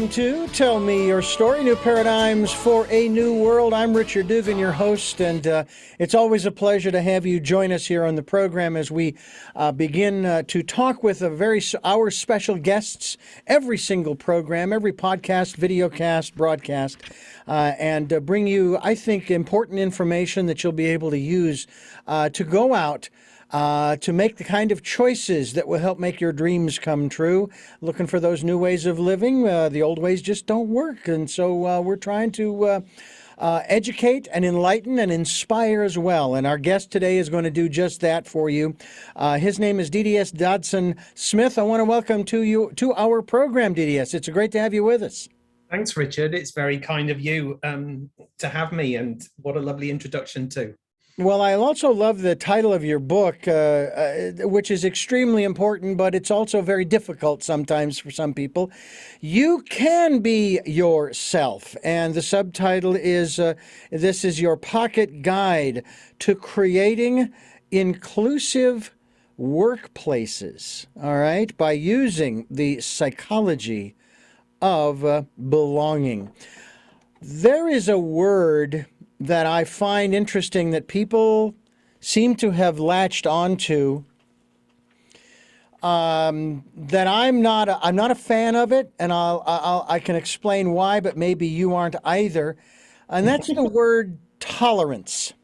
welcome to Tell Me Your Story, New Paradigms for a New World. I'm Richard Dugan, your host, and it's always a pleasure to have you join us here on the program as we begin to talk with our special guests every single program, every podcast, videocast, broadcast, and bring you, I think, important information that you'll be able to use to go out to make the kind of choices that will help make your dreams come true. Looking for those new ways of living. The old ways just don't work. And so we're trying to educate and enlighten and inspire as well. And our guest today is going to do just that for you. His name is DDS Dobson Smith. I want to welcome you to our program, DDS. It's great to have you with us. Thanks, Richard. It's very kind of you to have me, and what a lovely introduction too. Well, I also love the title of your book, which is extremely important, but it's also very difficult sometimes for some people. You Can Be Yourself. And the subtitle is, this is your pocket guide to creating inclusive workplaces, all right, by using the psychology of belonging. There is a word that I find interesting that people seem to have latched onto, that I'm not a fan of it, and I can explain why, but maybe you aren't either, and that's the word tolerance,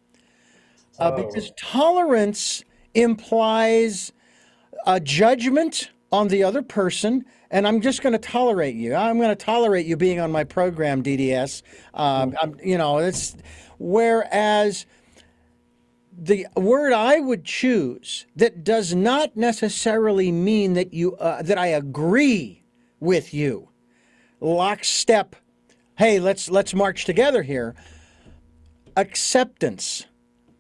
because tolerance implies a judgment on the other person. And I'm just going to tolerate you. I'm going to tolerate you being on my program, DDS. It's whereas the word I would choose that does not necessarily mean that that I agree with you, lockstep. Hey, let's march together here. Acceptance.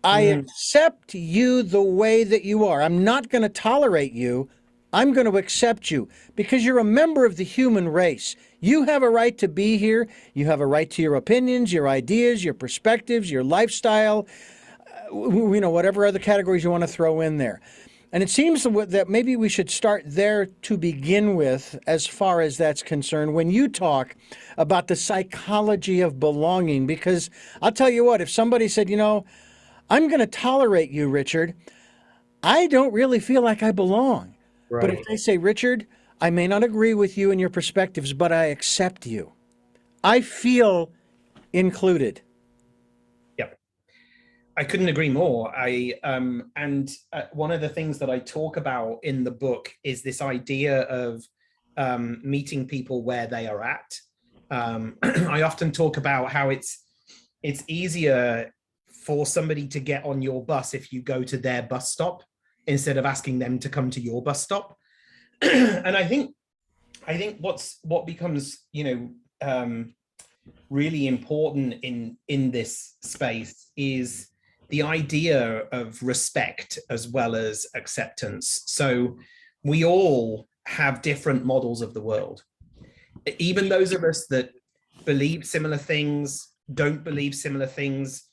I accept you the way that you are. I'm not going to tolerate you. I'm going to accept you because you're a member of the human race. You have a right to be here. You have a right to your opinions, your ideas, your perspectives, your lifestyle, whatever other categories you want to throw in there. And it seems that maybe we should start there to begin with as far as that's concerned when you talk about the psychology of belonging, because I'll tell you what, if somebody said, I'm going to tolerate you, Richard, I don't really feel like I belong. Right. But if they say, Richard, I may not agree with you and your perspectives, but I accept you, I feel included. Yep. I couldn't agree more. One of the things that I talk about in the book is this idea of meeting people where they are at. I often talk about how it's easier for somebody to get on your bus if you go to their bus stop instead of asking them to come to your bus stop. And I think what becomes, really important in this space is the idea of respect as well as acceptance. So we all have different models of the world. Even those of us that believe similar things, don't believe similar things,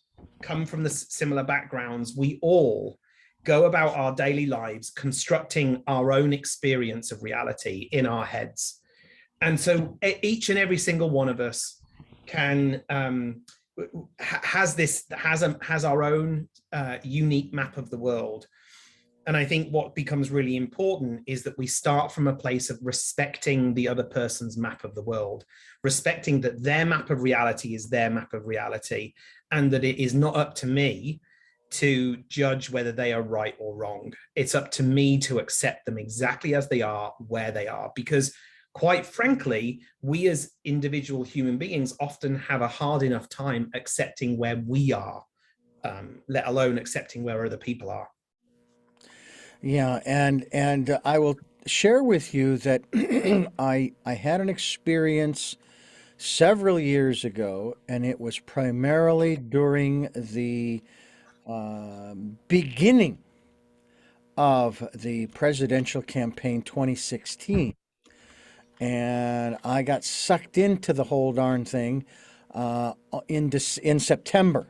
come from the similar backgrounds, we all go about our daily lives constructing our own experience of reality in our heads. And so each and every single one of us has our own unique map of the world. And I think what becomes really important is that we start from a place of respecting the other person's map of the world, respecting that their map of reality is their map of reality, and that it is not up to me to judge whether they are right or wrong. It's up to me to accept them exactly as they are, where they are, because quite frankly, we as individual human beings often have a hard enough time accepting where we are, let alone accepting where other people are. Yeah, and I will share with you that I had an experience several years ago, and it was primarily during the beginning of the presidential campaign 2016. And I got sucked into the whole darn thing in September.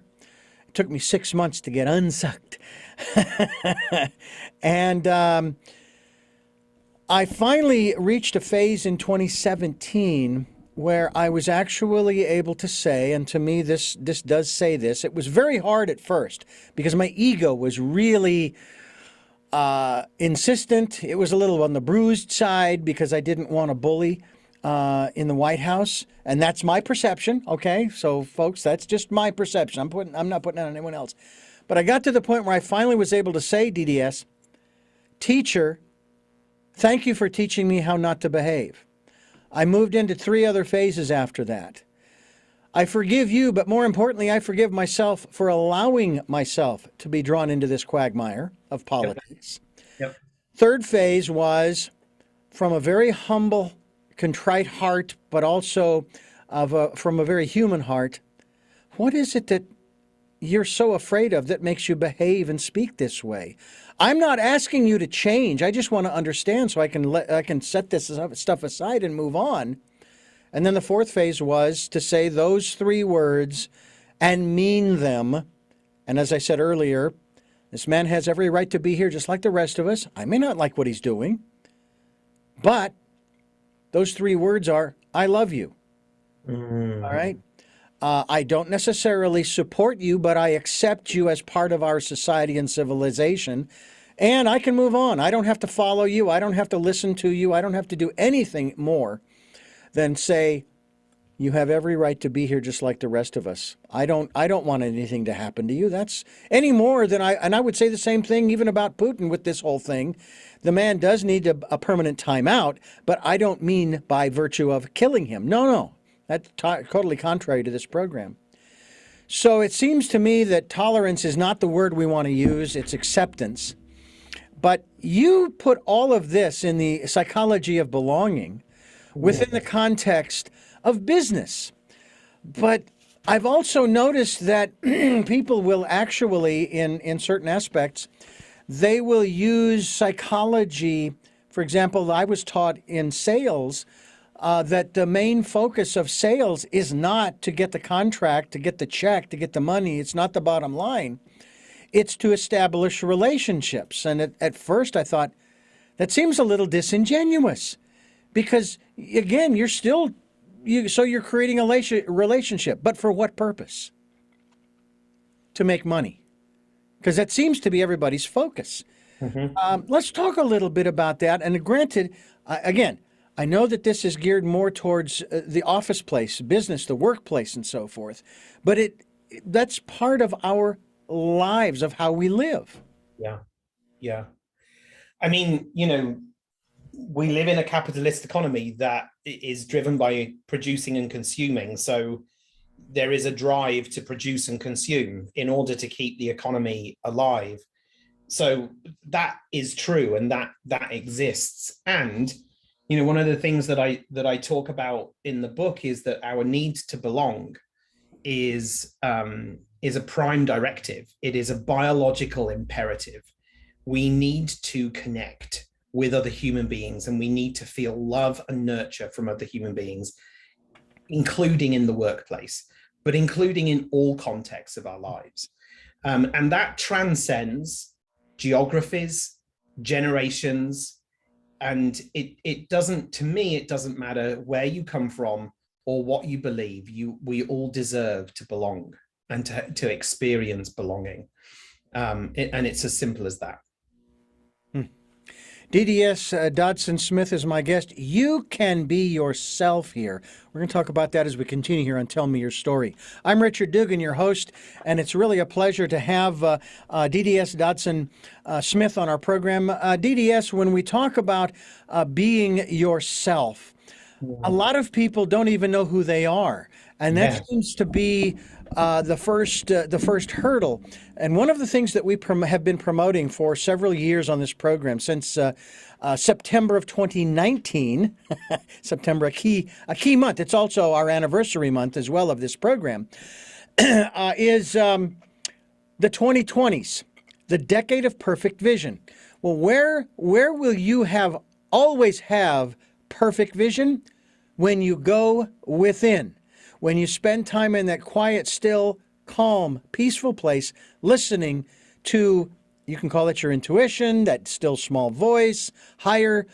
It took me 6 months to get unsucked. And I finally reached a phase in 2017 where I was actually able to say, and to me this does say this, it was very hard at first because my ego was really insistent. It was a little on the bruised side because I didn't want to bully in the White House, and that's my perception. Okay, so folks, that's just my perception. I'm not putting it on anyone else. But I got to the point where I finally was able to say, DDS, teacher, thank you for teaching me how not to behave. I moved into 3 other phases after that. I forgive you, but more importantly, I forgive myself for allowing myself to be drawn into this quagmire of politics. Yep. Third phase was from a very humble, contrite heart, but also from a very human heart. What is it that you're so afraid of that makes you behave and speak this way? I'm not asking you to change. I just want to understand so I can set this stuff aside and move on. And then the fourth phase was to say those 3 words and mean them. And as I said earlier, this man has every right to be here just like the rest of us. I may not like what he's doing, but those 3 words are, I love you. All right? I don't necessarily support you, but I accept you as part of our society and civilization, and I can move on. I don't have to follow you. I don't have to listen to you. I don't have to do anything more than say, you have every right to be here just like the rest of us. I don't want anything to happen to you. That's any more than and I would say the same thing even about Putin with this whole thing. The man does need a permanent timeout, but I don't mean by virtue of killing him. No. That's totally contrary to this program. So it seems to me that tolerance is not the word we want to use, it's acceptance. But you put all of this in the psychology of belonging within the context of business. But I've also noticed that people will actually, in certain aspects, they will use psychology. For example, I was taught in sales that the main focus of sales is not to get the contract, to get the check, to get the money. It's not the bottom line. It's to establish relationships. And at first I thought, that seems a little disingenuous because, again, you're creating a relationship. But for what purpose? To make money. Because that seems to be everybody's focus. Let's talk a little bit about that. And granted, again, I know that this is geared more towards the office place, business, the workplace, and so forth, but that's part of our lives, of how we live. Yeah. I mean, we live in a capitalist economy that is driven by producing and consuming. So there is a drive to produce and consume in order to keep the economy alive. So that is true, and that exists. And one of the things that I talk about in the book is that our need to belong is a prime directive. It is a biological imperative. We need to connect with other human beings, and we need to feel love and nurture from other human beings, including in the workplace, but including in all contexts of our lives. And that transcends geographies, generations, and it doesn't, to me, it doesn't matter where you come from or what you believe. We all deserve to belong and to experience belonging. And it's as simple as that. DDS Dobson Smith is my guest. You can be yourself here. We're going to talk about that as we continue here on Tell Me Your Story. I'm Richard Dugan, your host, and it's really a pleasure to have DDS Dobson Smith on our program. DDS, when we talk about being yourself, a lot of people don't even know who they are, and that seems to be the first hurdle. And one of the things that we have been promoting for several years on this program since September of 2019, September, a key month. It's also our anniversary month as well of this program, is the 2020s, the decade of perfect vision. Well, where will you always have perfect vision? When you go within, when you spend time in that quiet, still, calm, peaceful place, listening to, you can call it your intuition, that still small voice, higher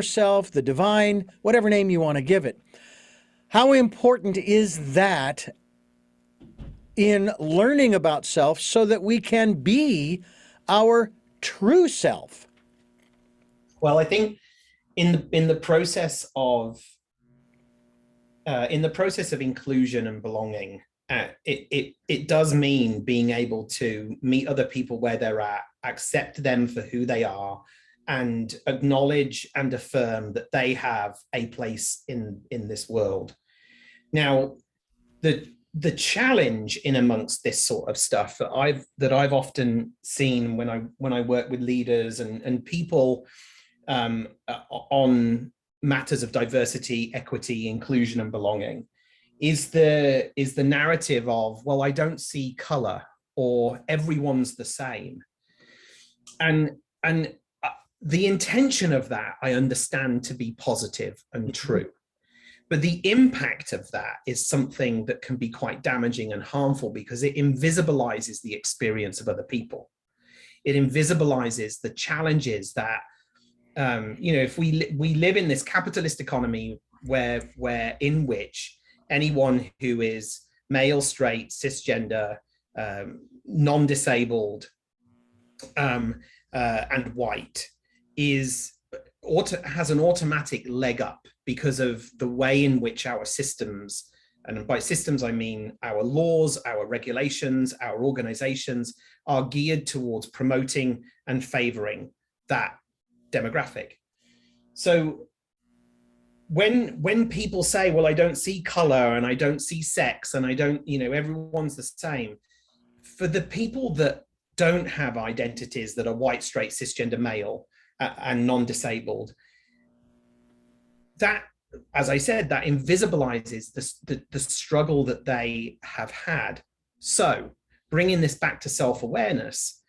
self, the divine, whatever name you want to give it. How important is that in learning about self so that we can be our true self? Well, I think in the process of inclusion and belonging, it does mean being able to meet other people where they're at, accept them for who they are, and acknowledge and affirm that they have a place in this world. Now, the challenge in amongst this sort of stuff that I've often seen when I work with leaders and people on matters of diversity, equity, inclusion, and belonging is the narrative of, well, I don't see color, or everyone's the same. And the intention of that I understand to be positive and true. But the impact of that is something that can be quite damaging and harmful, because it invisibilizes the experience of other people. It invisibilizes the challenges that, if we live in this capitalist economy where in which anyone who is male, straight, cisgender, non-disabled, and white has an automatic leg up because of the way in which our systems, and by systems I mean our laws, our regulations, our organizations, are geared towards promoting and favoring that demographic. So when people say, well, I don't see color and I don't see sex and I don't, everyone's the same, for the people that don't have identities that are white, straight, cisgender male and non-disabled, that, as I said, that invisibilizes the struggle that they have had. So bringing this back to self-awareness,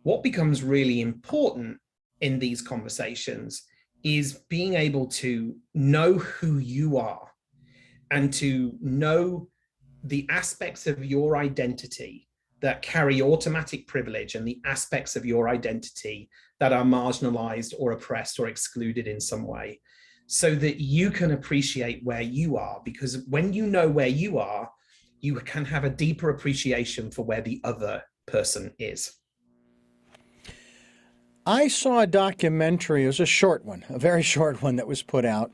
what becomes really important in these conversations is being able to know who you are and to know the aspects of your identity that carry automatic privilege and the aspects of your identity that are marginalized or oppressed or excluded in some way, so that you can appreciate where you are. Because when you know where you are, you can have a deeper appreciation for where the other person is. I saw a documentary, it was a short one, a very short one, that was put out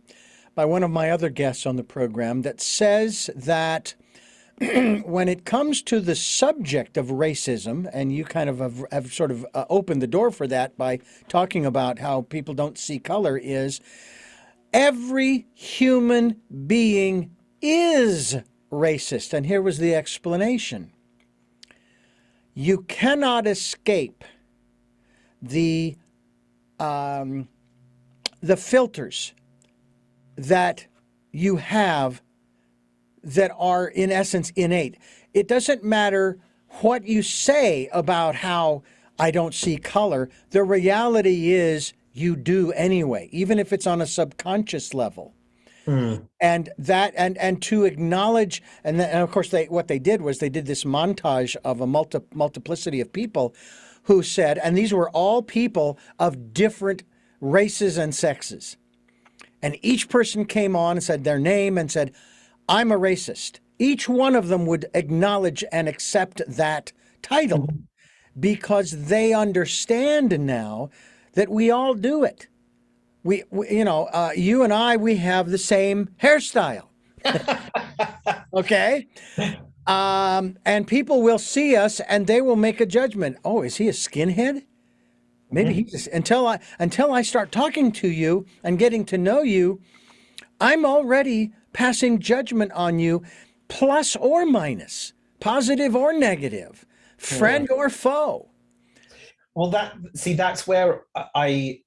by one of my other guests on the program, that says that when it comes to the subject of racism, and you kind of have sort of opened the door for that by talking about how people don't see color, is every human being is racist. And here was the explanation. You cannot escape the filters that you have that are in essence innate. It doesn't matter what you say about how I don't see color. The reality is you do anyway, even if it's on a subconscious level. And that, and to acknowledge, and of course what they did was they did this montage of a multiplicity of people who said, and these were all people of different races and sexes, and each person came on and said their name and said, I'm a racist. Each one of them would acknowledge and accept that title because they understand now that we all do it. We you and I, we have the same hairstyle. Okay? And people will see us and they will make a judgment. Oh, is he a skinhead? Maybe he's until I start talking to you and getting to know you, I'm already passing judgment on you, plus or minus, positive or negative, friend or foe. Well, that's where I'm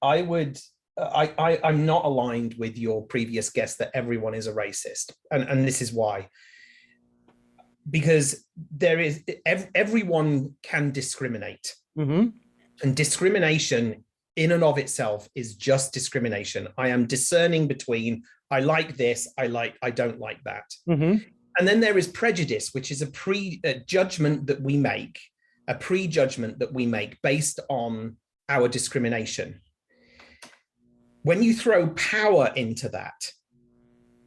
not aligned with your previous guess that everyone is a racist, and this is why. Because everyone can discriminate, and discrimination in and of itself is just discrimination. I am discerning between I like this, I don't like that. And then there is prejudice, which is a judgment that we make, a prejudgment that we make based on our discrimination. When you throw power into that,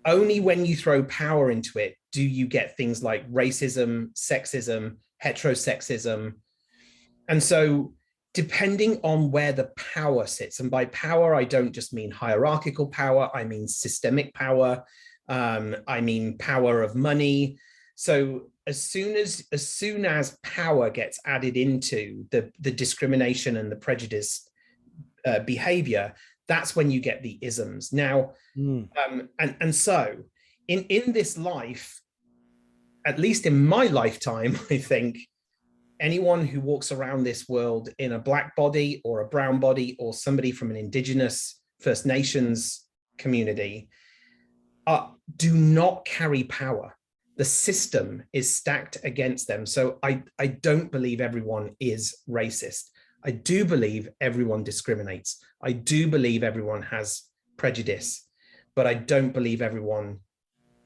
only when you throw power into it do you get things like racism, sexism, heterosexism. And so, depending on where the power sits, and by power, I don't just mean hierarchical power, I mean systemic power, I mean power of money. So, as soon as power gets added into the discrimination and the prejudice behavior, that's when you get the isms. Now, and so in this life, at least in my lifetime, I think anyone who walks around this world in a black body or a brown body or somebody from an indigenous First Nations community do not carry power. The system is stacked against them. So I don't believe everyone is racist. I do believe everyone discriminates. I do believe everyone has prejudice, but I don't believe everyone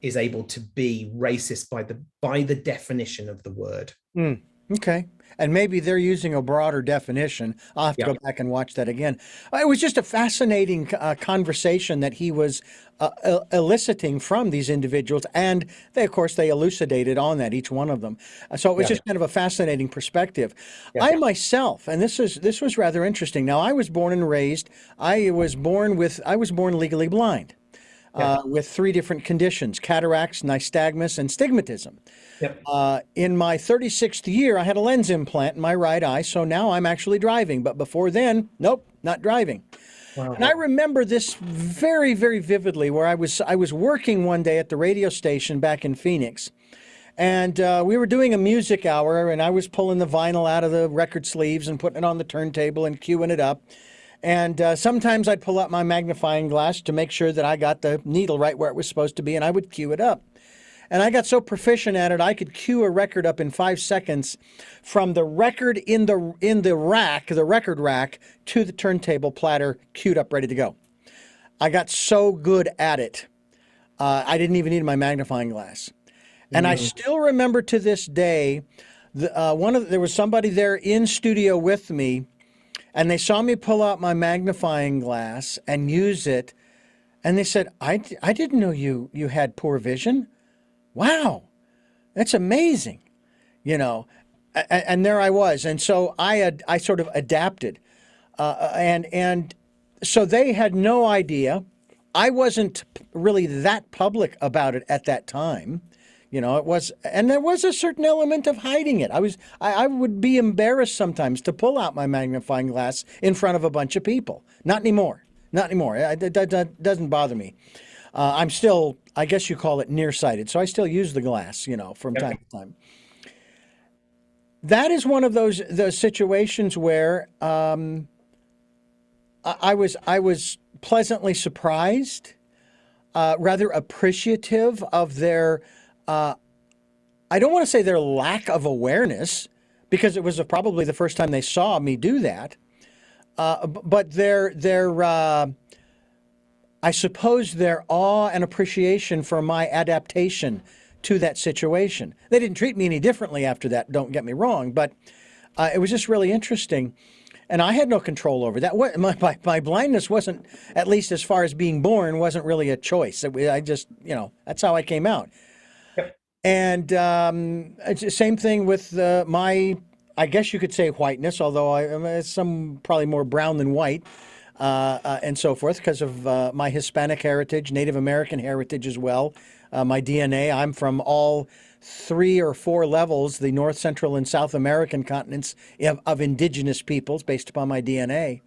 is able to be racist by the definition of the word. Okay. And maybe they're using a broader definition. I'll have to go back and watch that again. It was just a fascinating conversation that he was eliciting from these individuals. And they, of course, they elucidated on that, each one of them. So it was just kind of a fascinating perspective. I myself, and this was rather interesting. Now, I was born and raised, I was born legally blind. With 3 different conditions: cataracts, nystagmus, and stigmatism. In my 36th year, I had a lens implant in my right eye, so now I'm actually driving. But before then, nope, not driving. Wow. And I remember this very, very vividly, where I was working one day at the radio station back in Phoenix, and we were doing a music hour, and I was pulling the vinyl out of the record sleeves and putting it on the turntable and queuing it up. And sometimes I'd pull out my magnifying glass to make sure that I got the needle right where it was supposed to be, and I would cue it up. And I got so proficient at it, I could cue a record up in 5 seconds from the record in the rack, the record rack, to the turntable platter, queued up, ready to go. I got so good at it, I didn't even need my magnifying glass. And I still remember to this day, there was somebody there in studio with me, and they saw me pull out my magnifying glass and use it, and they said, I didn't know you had poor vision. Wow, that's amazing, and there I was. And so I sort of adapted, and so they had no idea. I wasn't really that public about it at that time. It was, and there was a certain element of hiding it. I would be embarrassed sometimes to pull out my magnifying glass in front of a bunch of people. Not anymore. That doesn't bother me. I'm still, I guess you call it nearsighted, so I still use the glass, from time to time. That is one of those situations where I was pleasantly surprised, rather appreciative of their. I don't want to say their lack of awareness, because it was probably the first time they saw me do that. But I suppose their awe and appreciation for my adaptation to that situation. They didn't treat me any differently after that, don't get me wrong, but it was just really interesting. And I had no control over that. My blindness wasn't, at least as far as being born, wasn't really a choice. I just, that's how I came out. And it's the same thing with my, I guess you could say, whiteness, although I'm probably more brown than white, and so forth, because of my Hispanic heritage, Native American heritage as well. My DNA, I'm from all 3 or 4 levels, the North, Central, and South American continents of indigenous peoples based upon my DNA.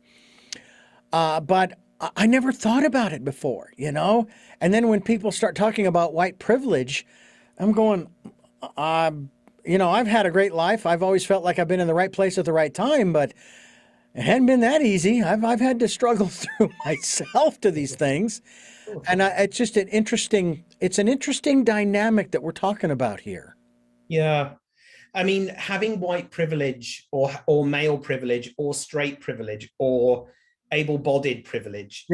But I never thought about it before, And then when people start talking about white privilege, I'm going, I've had a great life. I've always felt like I've been in the right place at the right time, but it hadn't been that easy. I've had to struggle through myself to these things. And it's just an interesting dynamic that we're talking about here. Yeah. I mean, having white privilege or male privilege or straight privilege or able-bodied privilege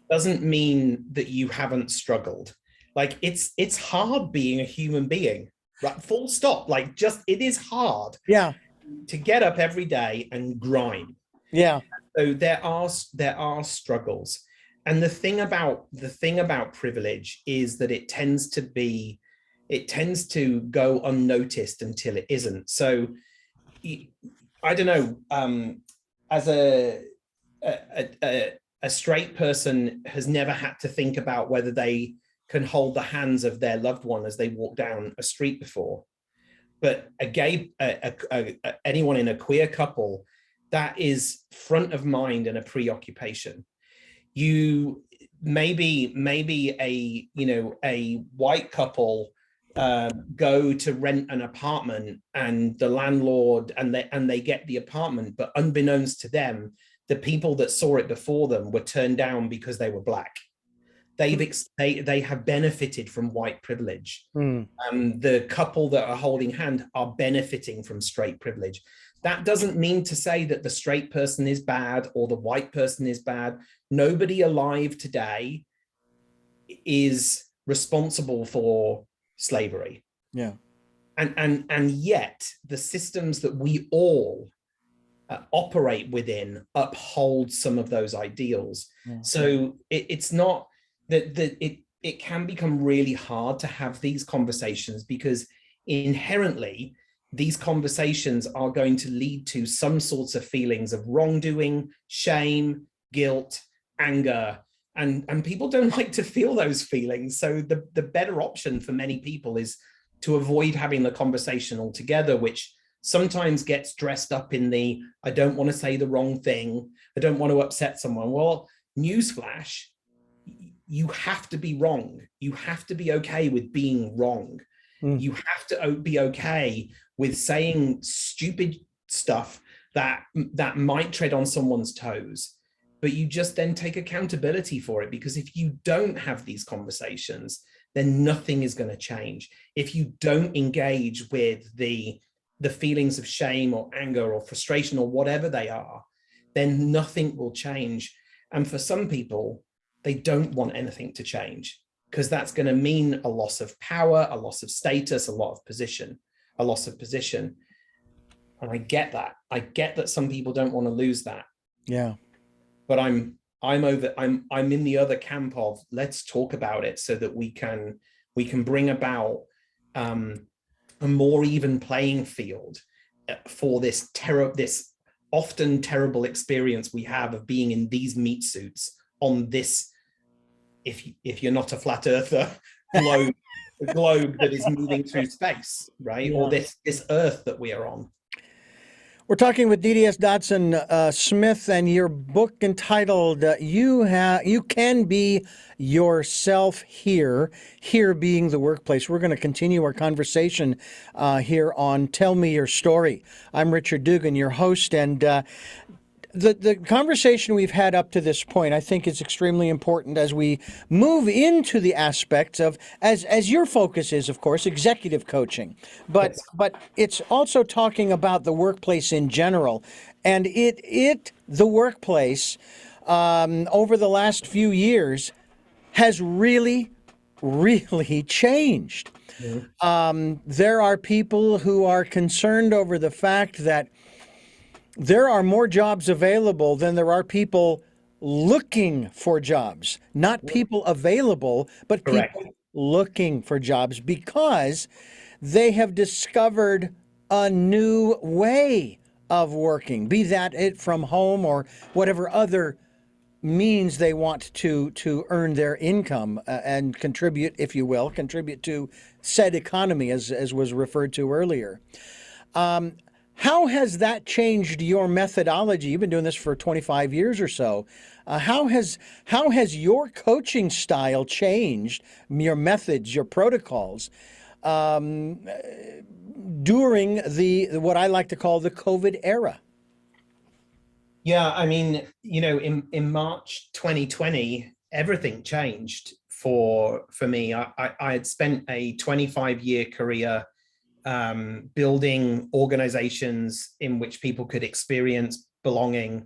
doesn't mean that you haven't struggled. Like it's hard being a human being, right? Full stop. Like it is hard. To get up every day and grind. Yeah. So there are struggles, And the thing about privilege is that it tends to go unnoticed until it isn't. So I don't know, as a straight person has never had to think about whether they can hold the hands of their loved one as they walk down a street before. But anyone in a queer couple, that is front of mind and a preoccupation. You maybe a white couple go to rent an apartment, and the landlord and they get the apartment, but unbeknownst to them, the people that saw it before them were turned down because they were Black. They have benefited from white privilege. The couple that are holding hand are benefiting from straight privilege. That doesn't mean to say that the straight person is bad or the white person is bad. Nobody alive today is responsible for slavery. Yeah. And yet the systems that we all operate within uphold some of those ideals. Yeah. So it's not that it can become really hard to have these conversations, because inherently these conversations are going to lead to some sorts of feelings of wrongdoing, shame, guilt, anger, and people don't like to feel those feelings. So the better option for many people is to avoid having the conversation altogether, which sometimes gets dressed up in the, I don't want to say the wrong thing, I don't want to upset someone. Well, newsflash, you have to be wrong. You have to be okay with being wrong. You have to be okay with saying stupid stuff that might tread on someone's toes, but you just then take accountability for it. Because if you don't have these conversations, then nothing is going to change. If you don't engage with the feelings of shame or anger or frustration or whatever they are, then nothing will change. And for some people, they don't want anything to change, because that's going to mean a loss of power, a loss of status, a loss of position. And I get that. I get that some people don't want to lose that. Yeah. But I'm in the other camp of, let's talk about it so that we can bring about a more even playing field for this often terrible experience we have of being in these meat suits on this, if you're not a flat earther, globe that is moving through space, right? Yeah. Or this earth that we are on. We're talking with DDS Dobson Smith, and your book entitled You Can Be Yourself Here, here being the workplace. We're going to continue our conversation here on Tell Me Your Story. I'm Richard Dugan, your host, and the conversation we've had up to this point, I think, is extremely important as we move into the aspects of, as your focus is, of course, executive coaching, but it's also talking about the workplace in general, and the workplace over the last few years has really changed. Mm-hmm. There are people who are concerned over the fact that there are more jobs available than there are people looking for jobs. Not people available, but Correct. People looking for jobs, because they have discovered a new way of working, be that it from home or whatever other means they want to earn their income and contribute, if you will, to said economy, as was referred to earlier. How has that changed your methodology? You've been doing this for 25 years or so. How has your coaching style changed, your methods, your protocols, during what I like to call the COVID era? Yeah, I mean, in March 2020, everything changed for me. I had spent a 25-year career building organizations in which people could experience belonging,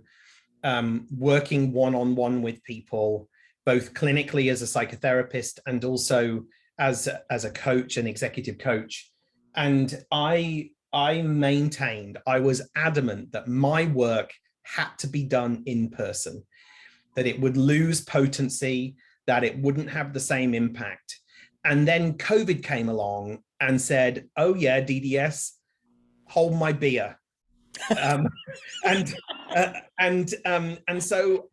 working one-on-one with people, both clinically as a psychotherapist and also as a coach, an executive coach. And I was adamant that my work had to be done in person. that it would lose potency, that it wouldn't have the same impact. And then COVID came along and said, oh yeah, DDS, hold my beer. um, and so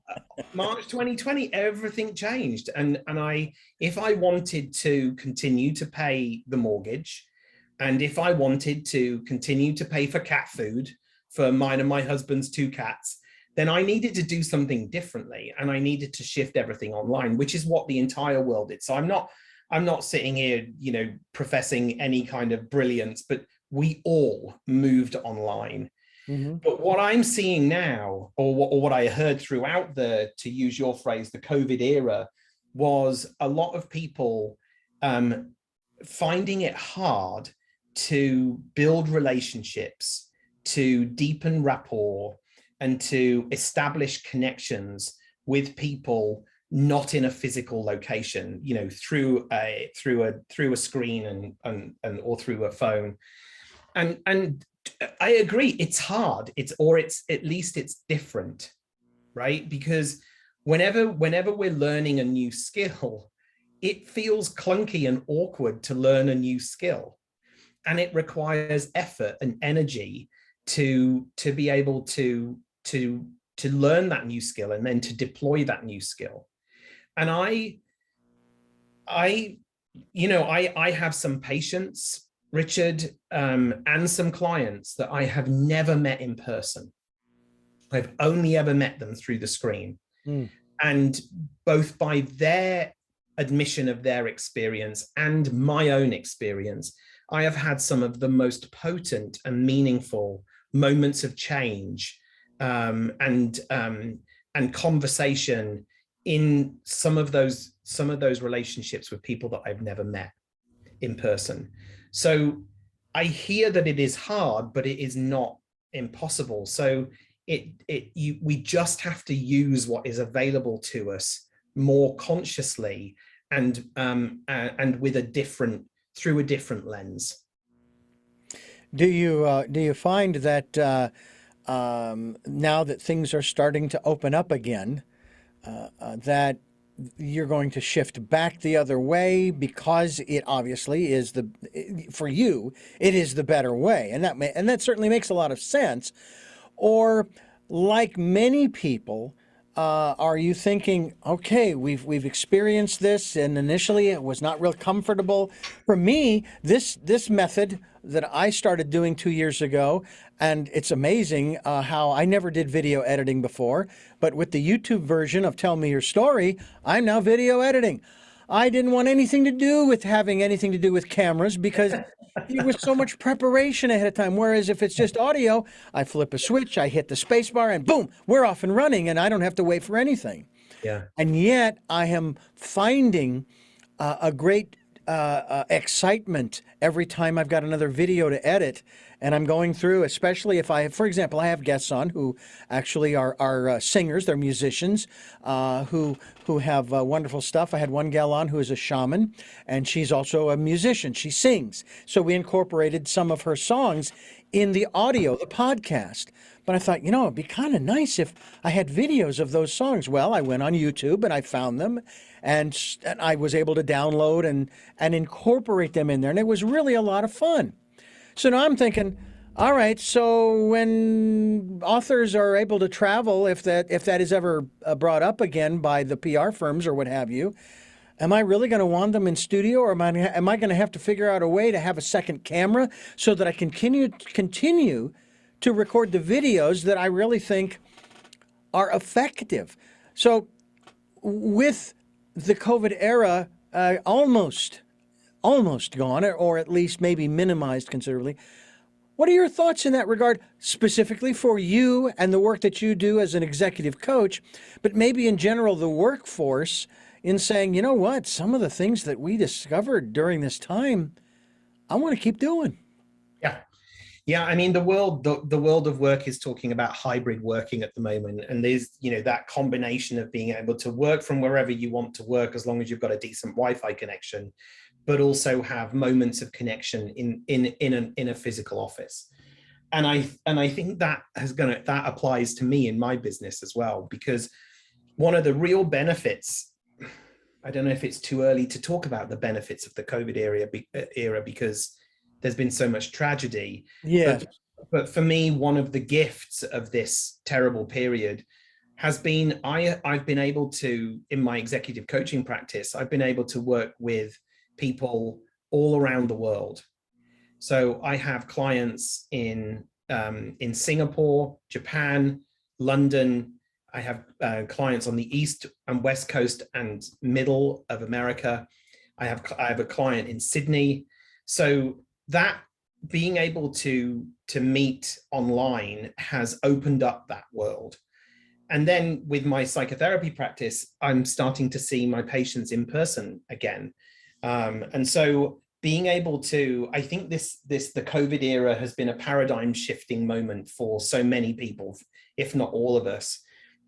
March 2020, everything changed. And if I wanted to continue to pay the mortgage, and if I wanted to continue to pay for cat food for mine and my husband's 2 cats, then I needed to do something differently, and I needed to shift everything online, which is what the entire world did. So I'm not sitting here, professing any kind of brilliance, but we all moved online. Mm-hmm. But what I'm seeing now, or what I heard throughout to use your phrase, the COVID era, was a lot of people finding it hard to build relationships, to deepen rapport, and to establish connections with people not in a physical location, through a screen and or through a phone. And I agree, it's hard. It's at least it's different, right? Because whenever we're learning a new skill, it feels clunky and awkward to learn a new skill, and it requires effort and energy to be able to learn that new skill and then to deploy that new skill. And I have some patients, Richard, and some clients that I have never met in person. I've only ever met them through the screen. Mm. And both by their admission of their experience and my own experience, I have had some of the most potent and meaningful moments of change and conversation in some of those relationships with people that I've never met in person. So I hear that it is hard, but it is not impossible. So we just have to use what is available to us more consciously and through a different lens. Do you find that now that things are starting to open up again, that you're going to shift back the other way because it obviously is for you, it is the better way, and that certainly makes a lot of sense? Or, like many people, are you thinking, okay, we've experienced this, and initially it was not real comfortable? For me, this method that I started doing 2 years ago, and it's amazing how I never did video editing before, but with the YouTube version of Tell Me Your Story, I'm now video editing. I didn't want anything to do with having anything to do with cameras because it was so much preparation ahead of time. Whereas if it's just audio, I flip a switch, I hit the space bar, and boom, we're off and running, and I don't have to wait for anything. Yeah. And yet I am finding a great excitement every time I've got another video to edit, and I'm going through, especially if for example, I have guests on who actually are singers, they're musicians, who have wonderful stuff. I had one gal on who is a shaman, and she's also a musician. She sings. So we incorporated some of her songs in the audio, the podcast. But I thought, it'd be kind of nice if I had videos of those songs. Well, I went on YouTube and I found them, and I was able to download and incorporate them in there. And it was really a lot of fun. So now I'm thinking, all right, so when authors are able to travel, if that is ever brought up again by the PR firms or what have you, am I really going to want them in studio, or am I going to have to figure out a way to have a second camera so that I can continue to record the videos that I really think are effective? So with the COVID era almost gone, or at least maybe minimized considerably, what are your thoughts in that regard, specifically for you and the work that you do as an executive coach, but maybe in general the workforce, in saying, you know what, some of the things that we discovered during this time, I want to keep doing? Yeah, I mean, the world of work is talking about hybrid working at the moment, and there's that combination of being able to work from wherever you want to work as long as you've got a decent Wi-Fi connection, but also have moments of connection in a physical office. And I think that applies to me in my business as well, because one of the real benefits, I don't know if it's too early to talk about the benefits of the COVID era because there's been so much tragedy. Yes. But for me, one of the gifts of this terrible period has been I've been able to, in my executive coaching practice, I've been able to work with people all around the world. So I have clients in Singapore, Japan, London. I have clients on the East and West Coast and middle of America. I have a client in Sydney. So that being able to meet online has opened up that world. And then with my psychotherapy practice, I'm starting to see my patients in person again. And so being able to, I think the COVID era has been a paradigm shifting moment for so many people, if not all of us.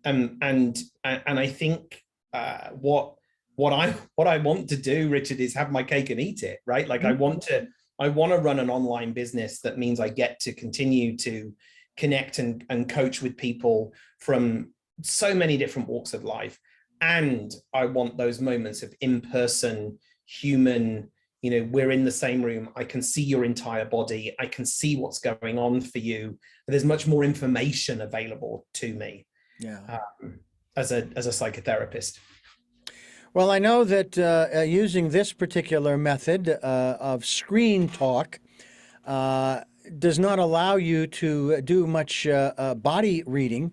And I think what I want to do, Richard, is have my cake and eat it, right? Like I want to run an online business that means I get to continue to connect and coach with people from so many different walks of life. And I want those moments of in-person, human, we're in the same room. I can see your entire body. I can see what's going on for you. There's much more information available to me. Yeah. As a psychotherapist. Well, I know that using this particular method of screen talk does not allow you to do much body reading,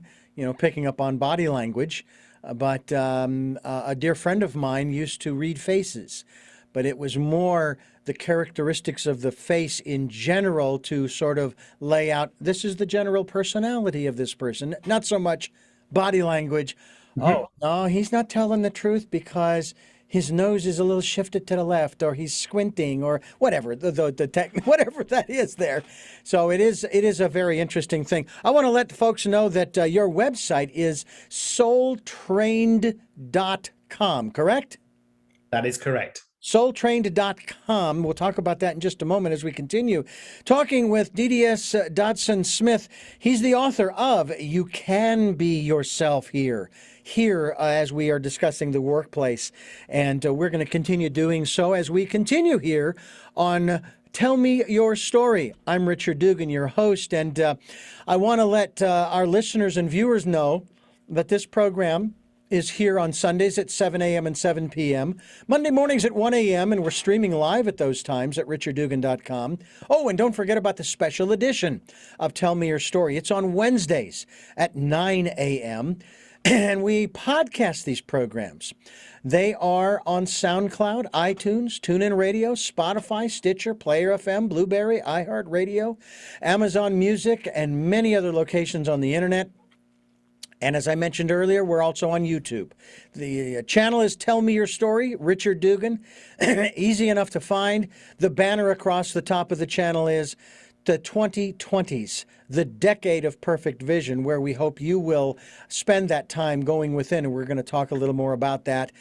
picking up on body language. But a dear friend of mine used to read faces, but it was more the characteristics of the face in general to sort of lay out, this is the general personality of this person, not so much body language. Oh, no, he's not telling the truth because his nose is a little shifted to the left, or he's squinting, or whatever whatever that is there. So it is a very interesting thing. I want to let folks know that your website is soultrained.com, correct? That is correct. Soultrained.com. We'll talk about that in just a moment as we continue talking with DDS Dobson Smith. He's the author of You Can Be Yourself Here, as we are discussing the workplace. And we're going to continue doing so as we continue here on Tell Me Your Story. I'm Richard Dugan, your host, and I want to let our listeners and viewers know that this program is here on Sundays at 7 a.m. and 7 p.m., Monday mornings at 1 a.m., and we're streaming live at those times at richarddugan.com. Oh, and don't forget about the special edition of Tell Me Your Story. It's on Wednesdays at 9 a.m., and we podcast these programs. They are on SoundCloud, iTunes, TuneIn Radio, Spotify, Stitcher, Player FM, Blueberry, iHeartRadio, Amazon Music, and many other locations on the internet. And as I mentioned earlier, we're also on YouTube. The channel is Tell Me Your Story, Richard Dugan. Easy enough to find. The banner across the top of the channel is the 2020s, the decade of perfect vision, where we hope you will spend that time going within. And we're going to talk a little more about that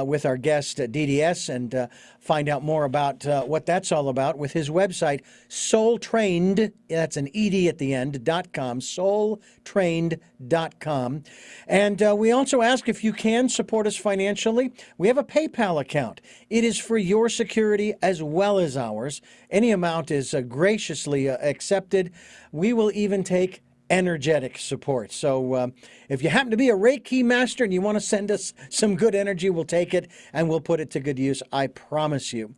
with our guest, DDS, and find out more about what that's all about with his website, Soultrained, that's an ED at the end, .com, soultrained.com. And we also ask if you can support us financially. We have a PayPal account. It is for your security as well as ours. Any amount is graciously accepted. We will even take energetic support. So if you happen to be a Reiki master and you want to send us some good energy, we'll take it and we'll put it to good use, I promise you.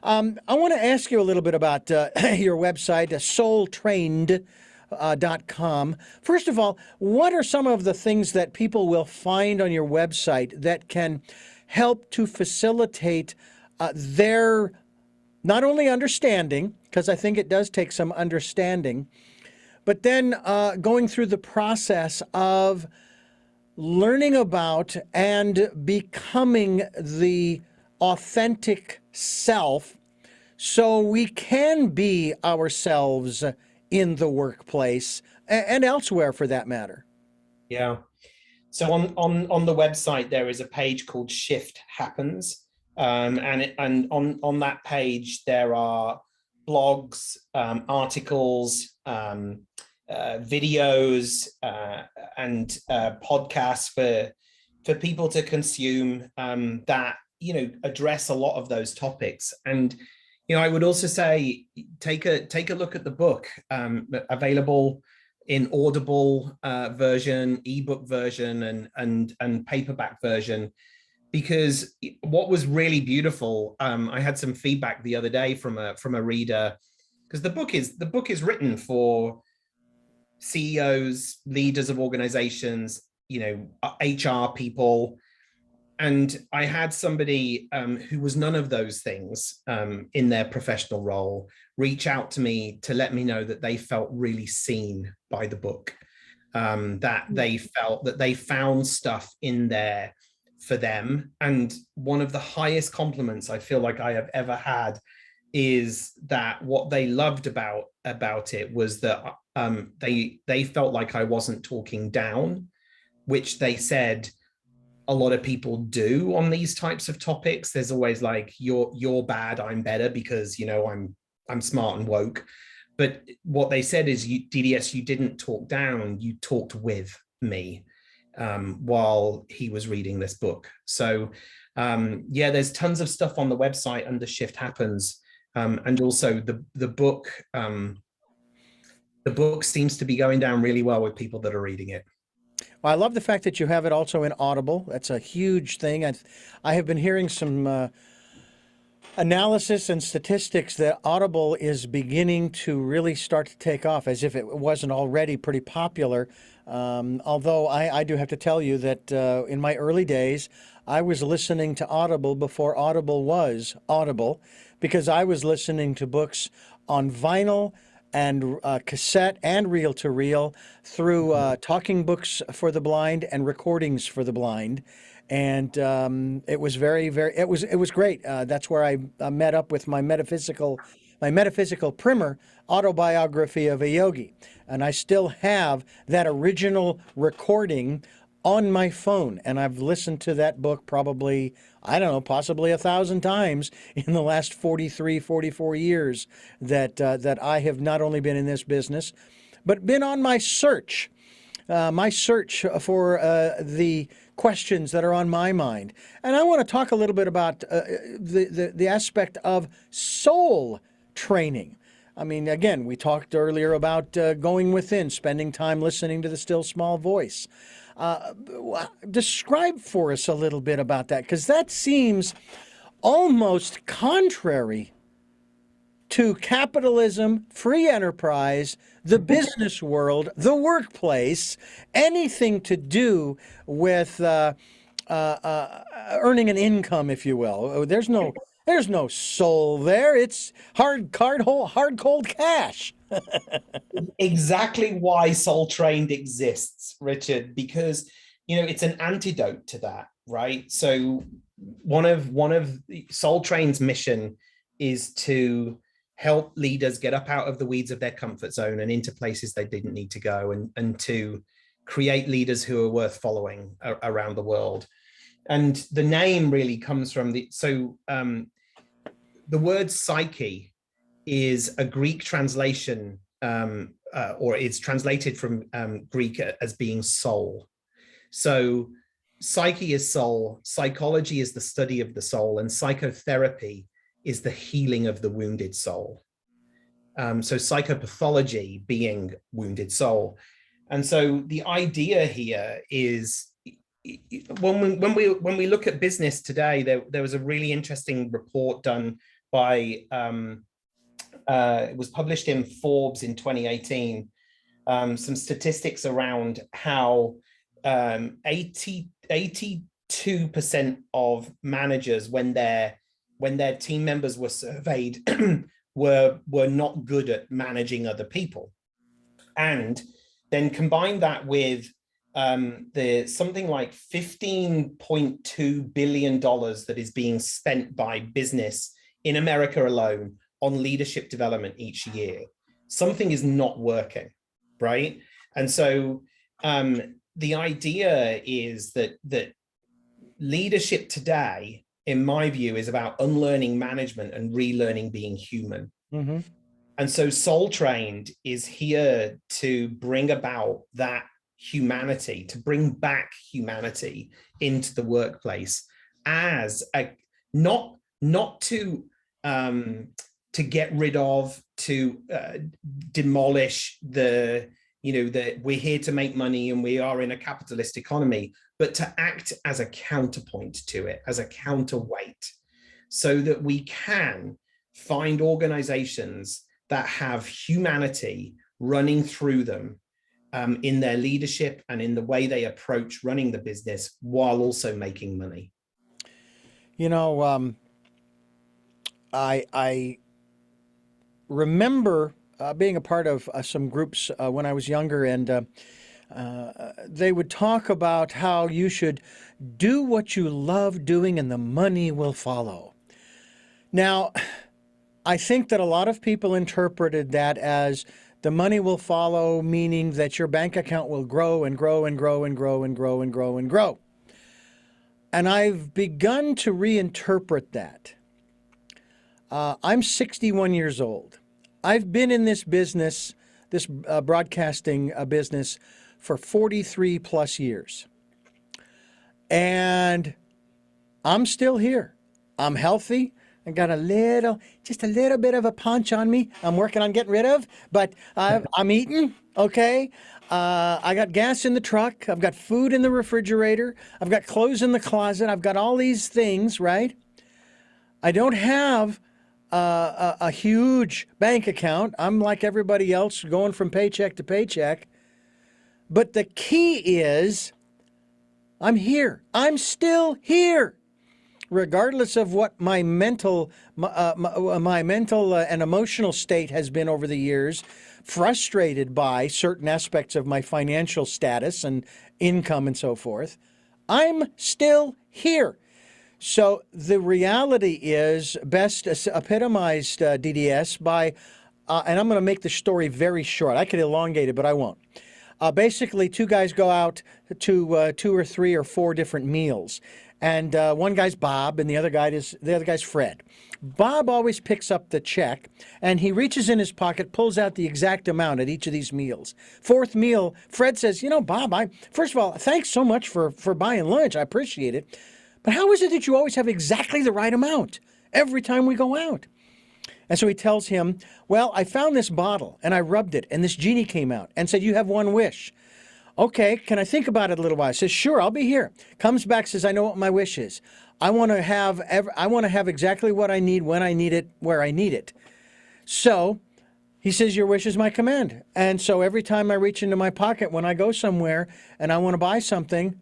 I want to ask you a little bit about your website, soultrained.com. First of all, what are some of the things that people will find on your website that can help to facilitate their not only understanding, because I think it does take some understanding, but then going through the process of learning about and becoming the authentic self so we can be ourselves in the workplace and elsewhere for that matter? Yeah. So on the website, there is a page called Shift Happens. And on that page, there are blogs, articles, videos, and podcasts for for people to consume that, you know, address a lot of those topics. And, you know, I would also say take a look at the book, available in Audible version, ebook version, and paperback version. Because what was really beautiful, I had some feedback the other day from a reader, because the book is written for CEOs, leaders of organizations, you know, HR people. And I had somebody who was none of those things in their professional role reach out to me to let me know that they felt really seen by the book, that they felt that they found stuff in there for them. And one of the highest compliments I feel like I have ever had is that what they loved about it was that they felt like I wasn't talking down, which they said a lot of people do on these types of topics. There's always like, you're bad, I'm better because, you know, I'm smart and woke. But what they said is, DDS, you didn't talk down, you talked with me while he was reading this book. So yeah, there's tons of stuff on the website under Shift Happens. And also the book seems to be going down really well with people that are reading it. Well, I love the fact that you have it also in Audible. That's a huge thing. I have been hearing some analysis and statistics that Audible is beginning to really start to take off, as if it wasn't already pretty popular. Although I do have to tell you that in my early days, I was listening to Audible before Audible was Audible, because I was listening to books on vinyl and cassette and reel-to-reel through talking books for the blind and recordings for the blind. And it was it was great. That's where I met up with my metaphysical primer, Autobiography of a Yogi. And I still have that original recording on my phone. And I've listened to that book probably, I don't know, possibly 1,000 times in the last 43, 44 years that I have not only been in this business, but been on my search for the questions that are on my mind. And I want to talk a little bit about the aspect of soul training. I mean, again, we talked earlier about going within, spending time listening to the still small voice. Describe for us a little bit about that, because that seems almost contrary to capitalism, free enterprise, the business world, the workplace, anything to do with earning an income, if you will. There's no soul there. It's hard, cold cash. Exactly why Soul Trained exists, Richard, because, you know, it's an antidote to that, right? So one of Soul Trained's mission is to help leaders get up out of the weeds of their comfort zone and into places they didn't need to go, and to create leaders who are worth following around the world. And the name really comes from the word psyche is a Greek translation, or it's translated from Greek as being soul. So psyche is soul, psychology is the study of the soul, and psychotherapy is the healing of the wounded soul. So psychopathology being wounded soul. And so the idea here is, when we look at business today, there was a really interesting report done by it was published in Forbes in 2018, some statistics around how 82% of managers, when their team members were surveyed, were not good at managing other people. And then combine that with the something like $15.2 billion that is being spent by business in America alone on leadership development each year. Something is not working, right? And so the idea is that leadership today, in my view, is about unlearning management and relearning being human. And so Soul Trained is here to bring about that humanity, to bring back humanity into the workplace as a not to get rid of, to demolish the, that we're here to make money and we are in a capitalist economy, but to act as a counterpoint to it, as a counterweight, so that we can find organizations that have humanity running through them, in their leadership and in the way they approach running the business, while also making money. I remember being a part of some groups when I was younger, and they would talk about how you should do what you love doing and the money will follow. Now, I think that a lot of people interpreted that as the money will follow, meaning that your bank account will grow and grow and grow and grow and grow and grow and grow. And I've begun to reinterpret that. I'm 61 years old. I've been in this business, this broadcasting business, for 43 plus years. And I'm still here. I'm healthy. I got just a little bit of a punch on me I'm working on getting rid of, but I'm eating, okay? I got gas in the truck. I've got food in the refrigerator. I've got clothes in the closet. I've got all these things, right? I don't have a huge bank account. I'm like everybody else, going from paycheck to paycheck. But the key is I'm here. I'm still here. Regardless of what my mental and emotional state has been over the years, frustrated by certain aspects of my financial status and income and so forth, I'm still here. So the reality is best epitomized, DDS, by, and I'm going to make the story very short. I could elongate it, but I won't. Basically, two guys go out to 2 or 3 or 4 different meals. And one guy's Bob, and the other guy's Fred. Bob always picks up the check, and he reaches in his pocket, pulls out the exact amount at each of these meals. 4th meal, Fred says, Bob, first of all, thanks so much for buying lunch. I appreciate it. But how is it that you always have exactly the right amount every time we go out? And so he tells him, well, I found this bottle, and I rubbed it, and this genie came out and said, you have one wish. Okay, can I think about it a little while? Says, sure, I'll be here. Comes back, says, I know what my wish is. I want to have exactly what I need, when I need it, where I need it. So he says, your wish is my command. And so every time I reach into my pocket when I go somewhere and I want to buy something,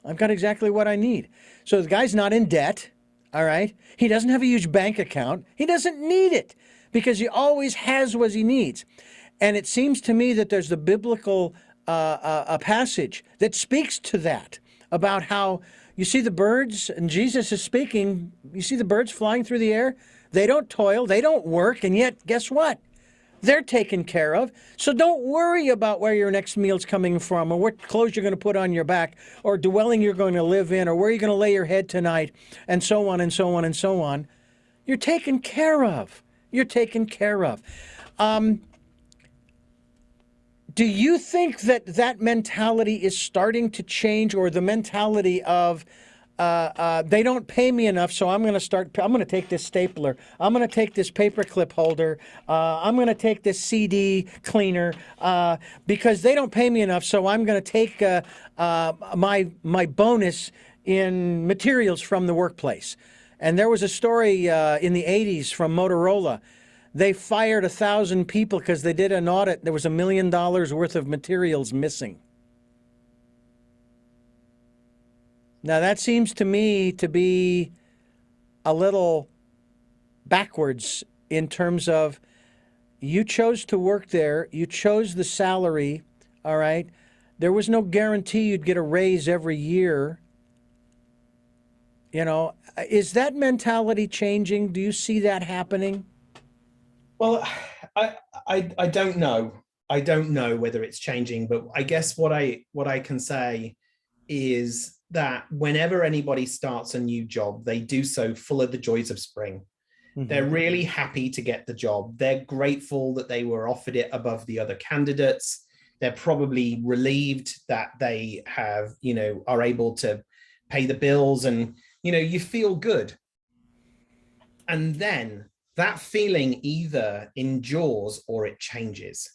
I've got exactly what I need. So the guy's not in debt, all right? He doesn't have a huge bank account. He doesn't need it because he always has what he needs. And it seems to me that there's the biblical a passage that speaks to that, about how you see the birds, and Jesus is speaking, you see the birds flying through the air? They don't toil, they don't work, and yet, guess what? They're taken care of. So don't worry about where your next meal's coming from, or what clothes you're going to put on your back, or dwelling you're going to live in, or where you're going to lay your head tonight, and so on and so on and so on. You're taken care of. You're taken care of. Do you think that mentality is starting to change, or the mentality of they don't pay me enough, so I'm going to take this stapler, I'm going to take this paperclip holder, I'm going to take this CD cleaner, because they don't pay me enough, so I'm going to take my bonus in materials from the workplace? And there was a story in the 80s from Motorola. They fired 1,000 people because they did an audit. There was $1 million worth of materials missing. Now that seems to me to be a little backwards in terms of, you chose to work there, you chose the salary, all right? There was no guarantee you'd get a raise every year. Is that mentality changing? Do you see that happening? Well, I don't know. I don't know whether it's changing, but I guess what I can say is that whenever anybody starts a new job, they do so full of the joys of spring. Mm-hmm. They're really happy to get the job. They're grateful that they were offered it above the other candidates. They're probably relieved that they have, are able to pay the bills, and, you feel good. And then that feeling either endures or it changes.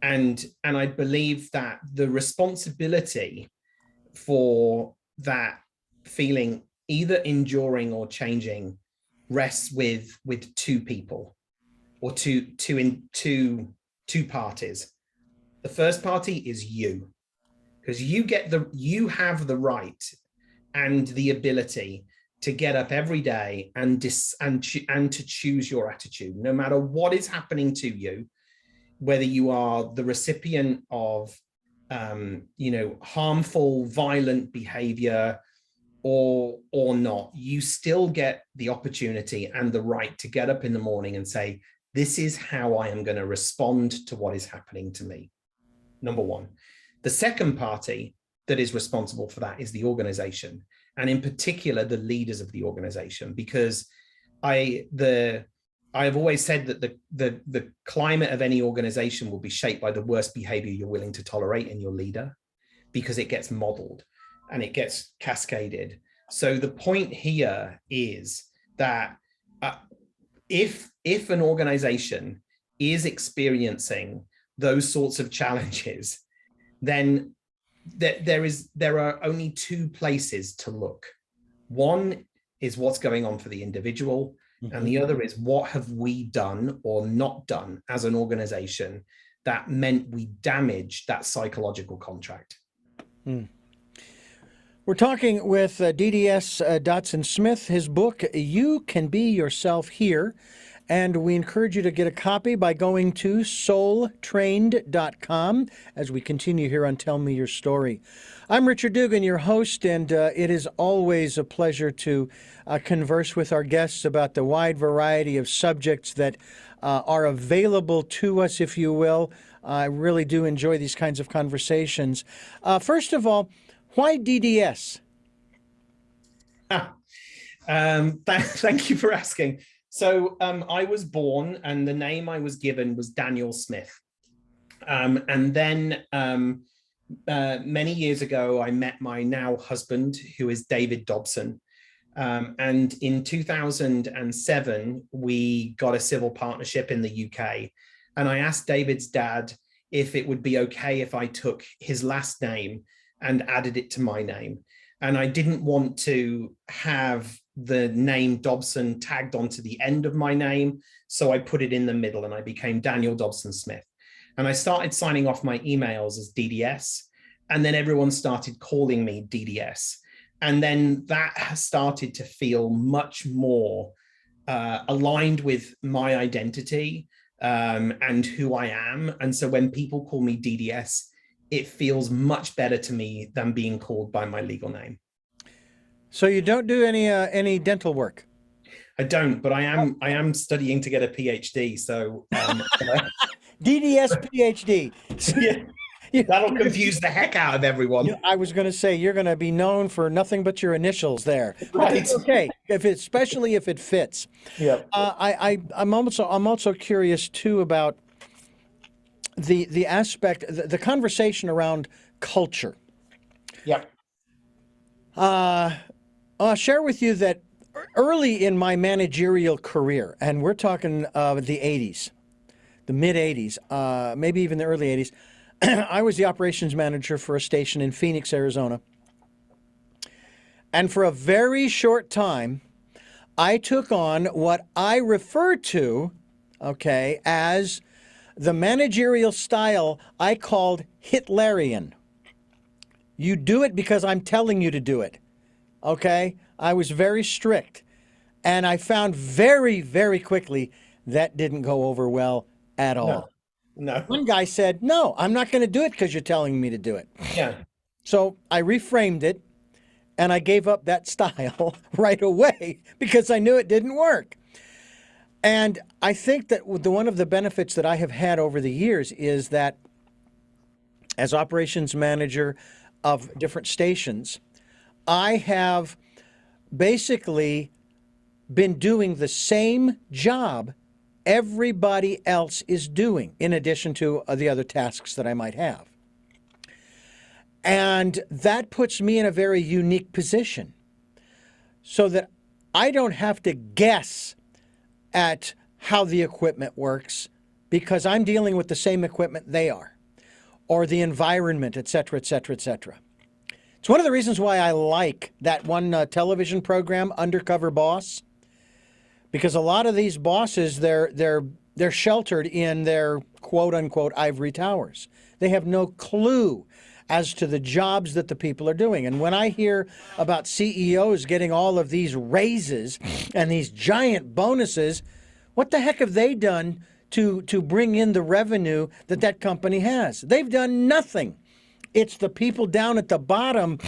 And I believe that the responsibility for that feeling either enduring or changing rests with two people, or two parties. The first party is you, because you have the right and the ability to get up every day and to choose your attitude, no matter what is happening to you, whether you are the recipient of harmful, violent behavior or not. You still get the opportunity and the right to get up in the morning and say, this is how I am going to respond to what is happening to me. Number one. The second party that is responsible for that is the organization, and in particular the leaders of the organization, because I have always said that the climate of any organization will be shaped by the worst behavior you're willing to tolerate in your leader, because it gets modeled and it gets cascaded. So the point here is that if an organization is experiencing those sorts of challenges, then there are only two places to look. One is what's going on for the individual, and the other is what have we done or not done as an organization that meant we damaged that psychological contract. We're talking with DDS Dobson Smith. His book, You Can Be Yourself Here. And we encourage you to get a copy by going to soultrained.com as we continue here on Tell Me Your Story. I'm Richard Dugan, your host, and it is always a pleasure to converse with our guests about the wide variety of subjects that are available to us, if you will. I really do enjoy these kinds of conversations. First of all, why DDS? Thank you for asking. So I was born, and the name I was given was Daniel Smith. And then many years ago, I met my now husband, who is David Dobson. And in 2007, we got a civil partnership in the UK. And I asked David's dad if it would be okay if I took his last name and added it to my name. And I didn't want to have the name Dobson tagged onto the end of my name. So I put it in the middle and I became Daniel Dobson Smith. And I started signing off my emails as DDS. And then everyone started calling me DDS. And then that started to feel much more aligned with my identity and who I am. And so when people call me DDS, it feels much better to me than being called by my legal name. So you don't do any dental work? I don't, but I am studying to get a PhD. So DDS PhD. Yeah, that'll confuse the heck out of everyone. I was going to say you're going to be known for nothing but your initials there. Right. Okay, especially if it fits. Yeah. I'm also curious too about the aspect, the conversation around culture. Yeah. I'll share with you that early in my managerial career, and we're talking the 80s, the mid 80s, maybe even the early 80s, I was the operations manager for a station in Phoenix, Arizona. And for a very short time, I took on what I refer to, as the managerial style I called Hitlerian. You do it because I'm telling you to do it. Okay? I was very strict. And I found very, very quickly that didn't go over well at all. No. One guy said, no, I'm not going to do it because you're telling me to do it. Yeah. So I reframed it and I gave up that style right away because I knew it didn't work. And I think that one of the benefits that I have had over the years is that as operations manager of different stations, I have basically been doing the same job everybody else is doing, in addition to the other tasks that I might have. And that puts me in a very unique position so that I don't have to guess at how the equipment works because I'm dealing with the same equipment they are, or the environment, et cetera, et cetera, et cetera. It's one of the reasons why I like that one television program, Undercover Boss, because a lot of these bosses, they're sheltered in their quote unquote ivory towers. They have no clue as to the jobs that the people are doing. And when I hear about CEOs getting all of these raises and these giant bonuses, what the heck have they done to bring in the revenue that that company has? They've done nothing. It's the people down at the bottom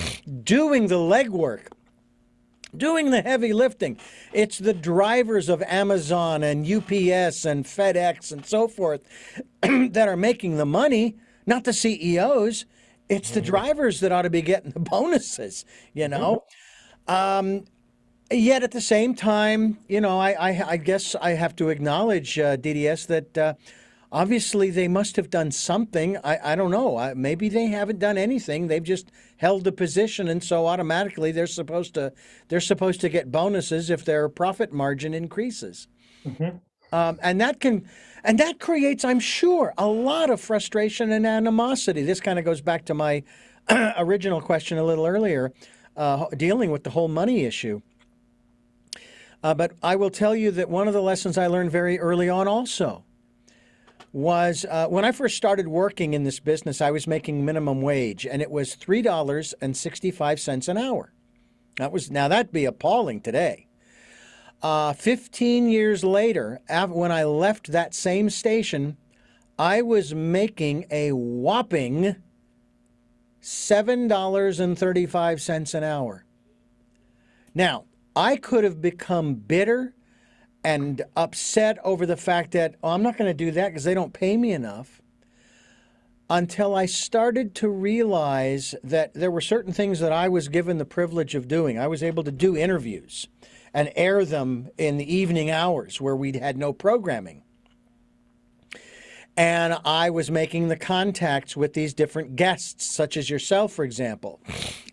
doing the legwork, doing the heavy lifting. It's the drivers of Amazon and UPS and FedEx and so forth that are making the money, not the CEOs. It's the drivers that ought to be getting the bonuses, you know. Yet at the same time, you know, I guess I have to acknowledge, DDS, that obviously they must have done something. I don't know. Maybe they haven't done anything. They've just held the position, and so automatically they're supposed to get bonuses if their profit margin increases. And that creates, I'm sure, a lot of frustration and animosity. This kind of goes back to my original question a little earlier, dealing with the whole money issue. But I will tell you that one of the lessons I learned very early on also was when I first started working in this business, I was making minimum wage, and it was $3.65 an hour. Now that'd be appalling today. 15 years later, when I left that same station, I was making a whopping $7.35 an hour. Now, I could have become bitter and upset over the fact that, oh, I'm not going to do that because they don't pay me enough, until I started to realize that there were certain things that I was given the privilege of doing. I was able to do interviews and air them in the evening hours where we had no programming. And I was making the contacts with these different guests, such as yourself, for example.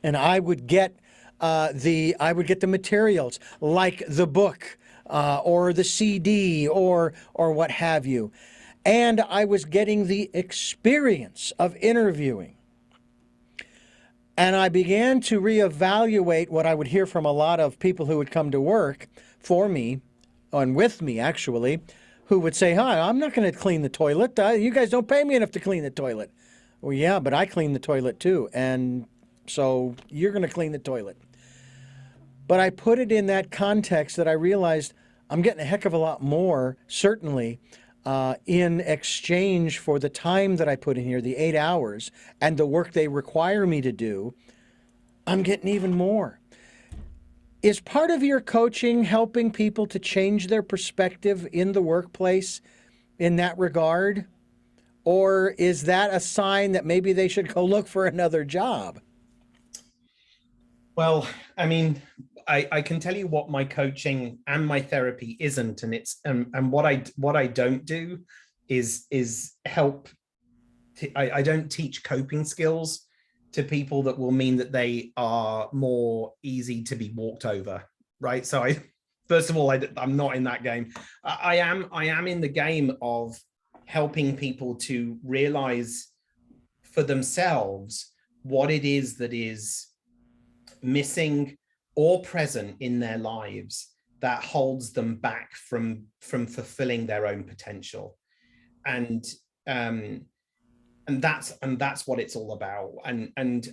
And I would get the materials like the book or the CD or what have you. And I was getting the experience of interviewing. And I began to reevaluate what I would hear from a lot of people who would come to work for me, and with me actually, who would say, hi, I'm not going to clean the toilet. You guys don't pay me enough to clean the toilet. Well, yeah, but I clean the toilet too. And so you're going to clean the toilet. But I put it in that context that I realized I'm getting a heck of a lot more, certainly, in exchange for the time that I put in here, the 8 hours, and the work they require me to do. I'm getting even more. Is part of your coaching helping people to change their perspective in the workplace in that regard? Or is that a sign that maybe they should go look for another job? Well, I mean, I can tell you what my coaching and my therapy isn't, and it's and what I don't do is help. I don't teach coping skills to people that will mean that they are more easy to be walked over, right? So first of all, I'm not in that game. I am in the game of helping people to realize for themselves what it is that is missing or present in their lives that holds them back from fulfilling their own potential. And that's what it's all about. And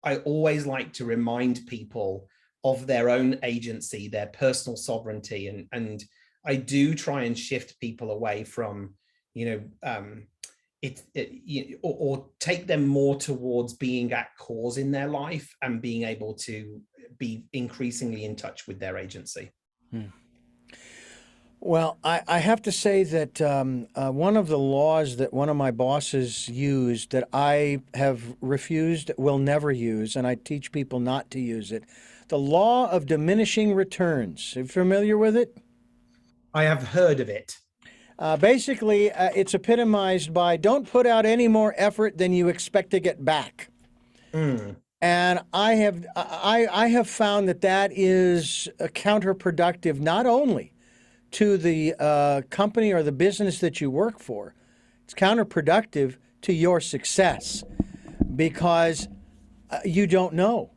I always like to remind people of their own agency, their personal sovereignty, and I do try and shift people away from, or take them more towards being at cause in their life and being able to be increasingly in touch with their agency. Well, I have to say that one of the laws that one of my bosses used that I have refused, will never use, and I teach people not to use it, the law of diminishing returns. Are you familiar with it? I have heard of it. Basically, it's epitomized by don't put out any more effort than you expect to get back. Mm. And I have found that that is counterproductive not only to the company or the business that you work for, it's counterproductive to your success because you don't know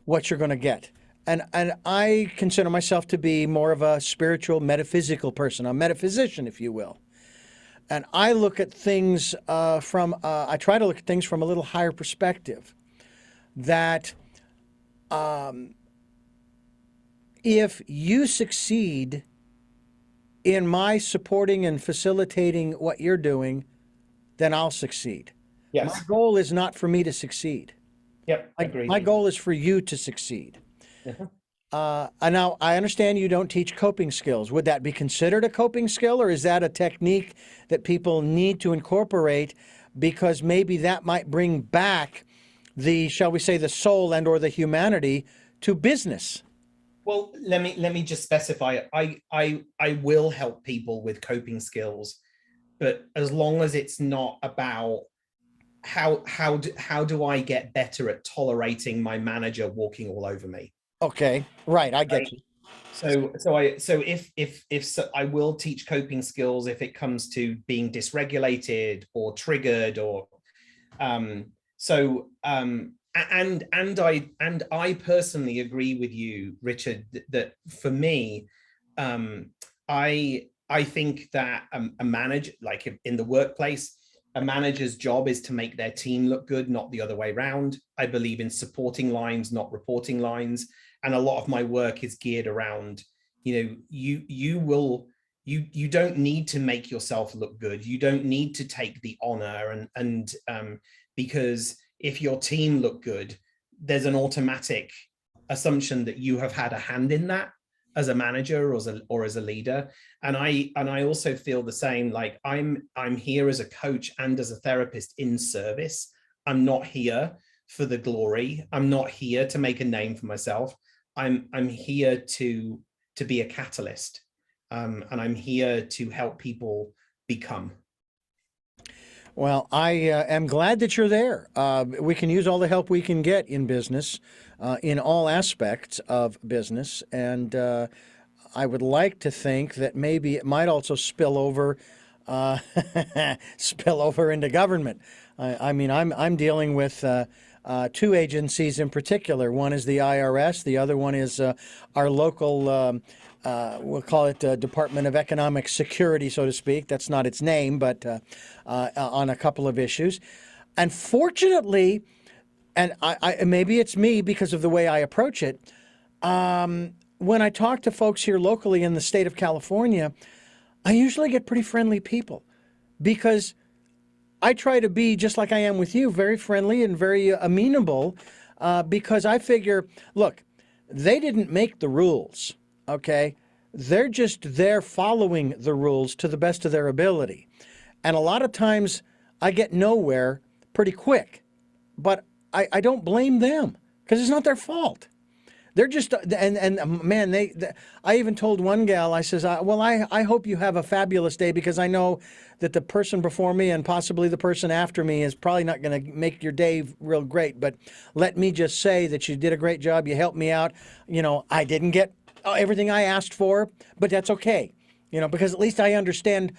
what you're going to get. And I consider myself to be more of a spiritual, metaphysical person, a metaphysician, if you will. And I look at things I try to look at things from a little higher perspective. That if you succeed in my supporting and facilitating what you're doing, then I'll succeed. Yes. My goal is not for me to succeed. Yep. Agreed. My goal is for you to succeed. And now I understand you don't teach coping skills. Would that be considered a coping skill, or is that a technique that people need to incorporate because maybe that might bring back the, shall we say, the soul and or the humanity to business? Well, let me just specify. I will help people with coping skills, but as long as it's not about how do I get better at tolerating my manager walking all over me. Okay, right, I get you. So if I will teach coping skills if it comes to being dysregulated or triggered or and I personally agree with you, Richard, that for me, I think that a manager, like in the workplace, a manager's job is to make their team look good, not the other way around. I believe in supporting lines, not reporting lines. And a lot of my work is geared around, you don't need to make yourself look good. You don't need to take the honor and because if your team look good, there's an automatic assumption that you have had a hand in that as a manager or as a leader. And I also feel the same, like I'm here as a coach and as a therapist in service. I'm not here for the glory. I'm not here to make a name for myself. I'm here to be a catalyst. And I'm here to help people become. Well, I am glad that you're there. We can use all the help we can get in business, in all aspects of business. And I would like to think that maybe it might also spill over into government. I mean, I'm dealing with two agencies in particular. One is the IRS. The other one is our local we'll call it Department of Economic Security, so to speak. That's not its name, but on a couple of issues. And fortunately, and I maybe it's me because of the way I approach it, when I talk to folks here locally in the state of California, I usually get pretty friendly people because I try to be, just like I am with you, very friendly and very amenable because I figure, look, they didn't make the rules. Okay, they're just there following the rules to the best of their ability. And a lot of times I get nowhere pretty quick, but I don't blame them because it's not their fault. They're just, and man, I even told one gal, I says, well, I hope you have a fabulous day because I know that the person before me and possibly the person after me is probably not going to make your day real great. But let me just say that you did a great job. You helped me out. I didn't get everything I asked for, but that's okay, because at least I understand,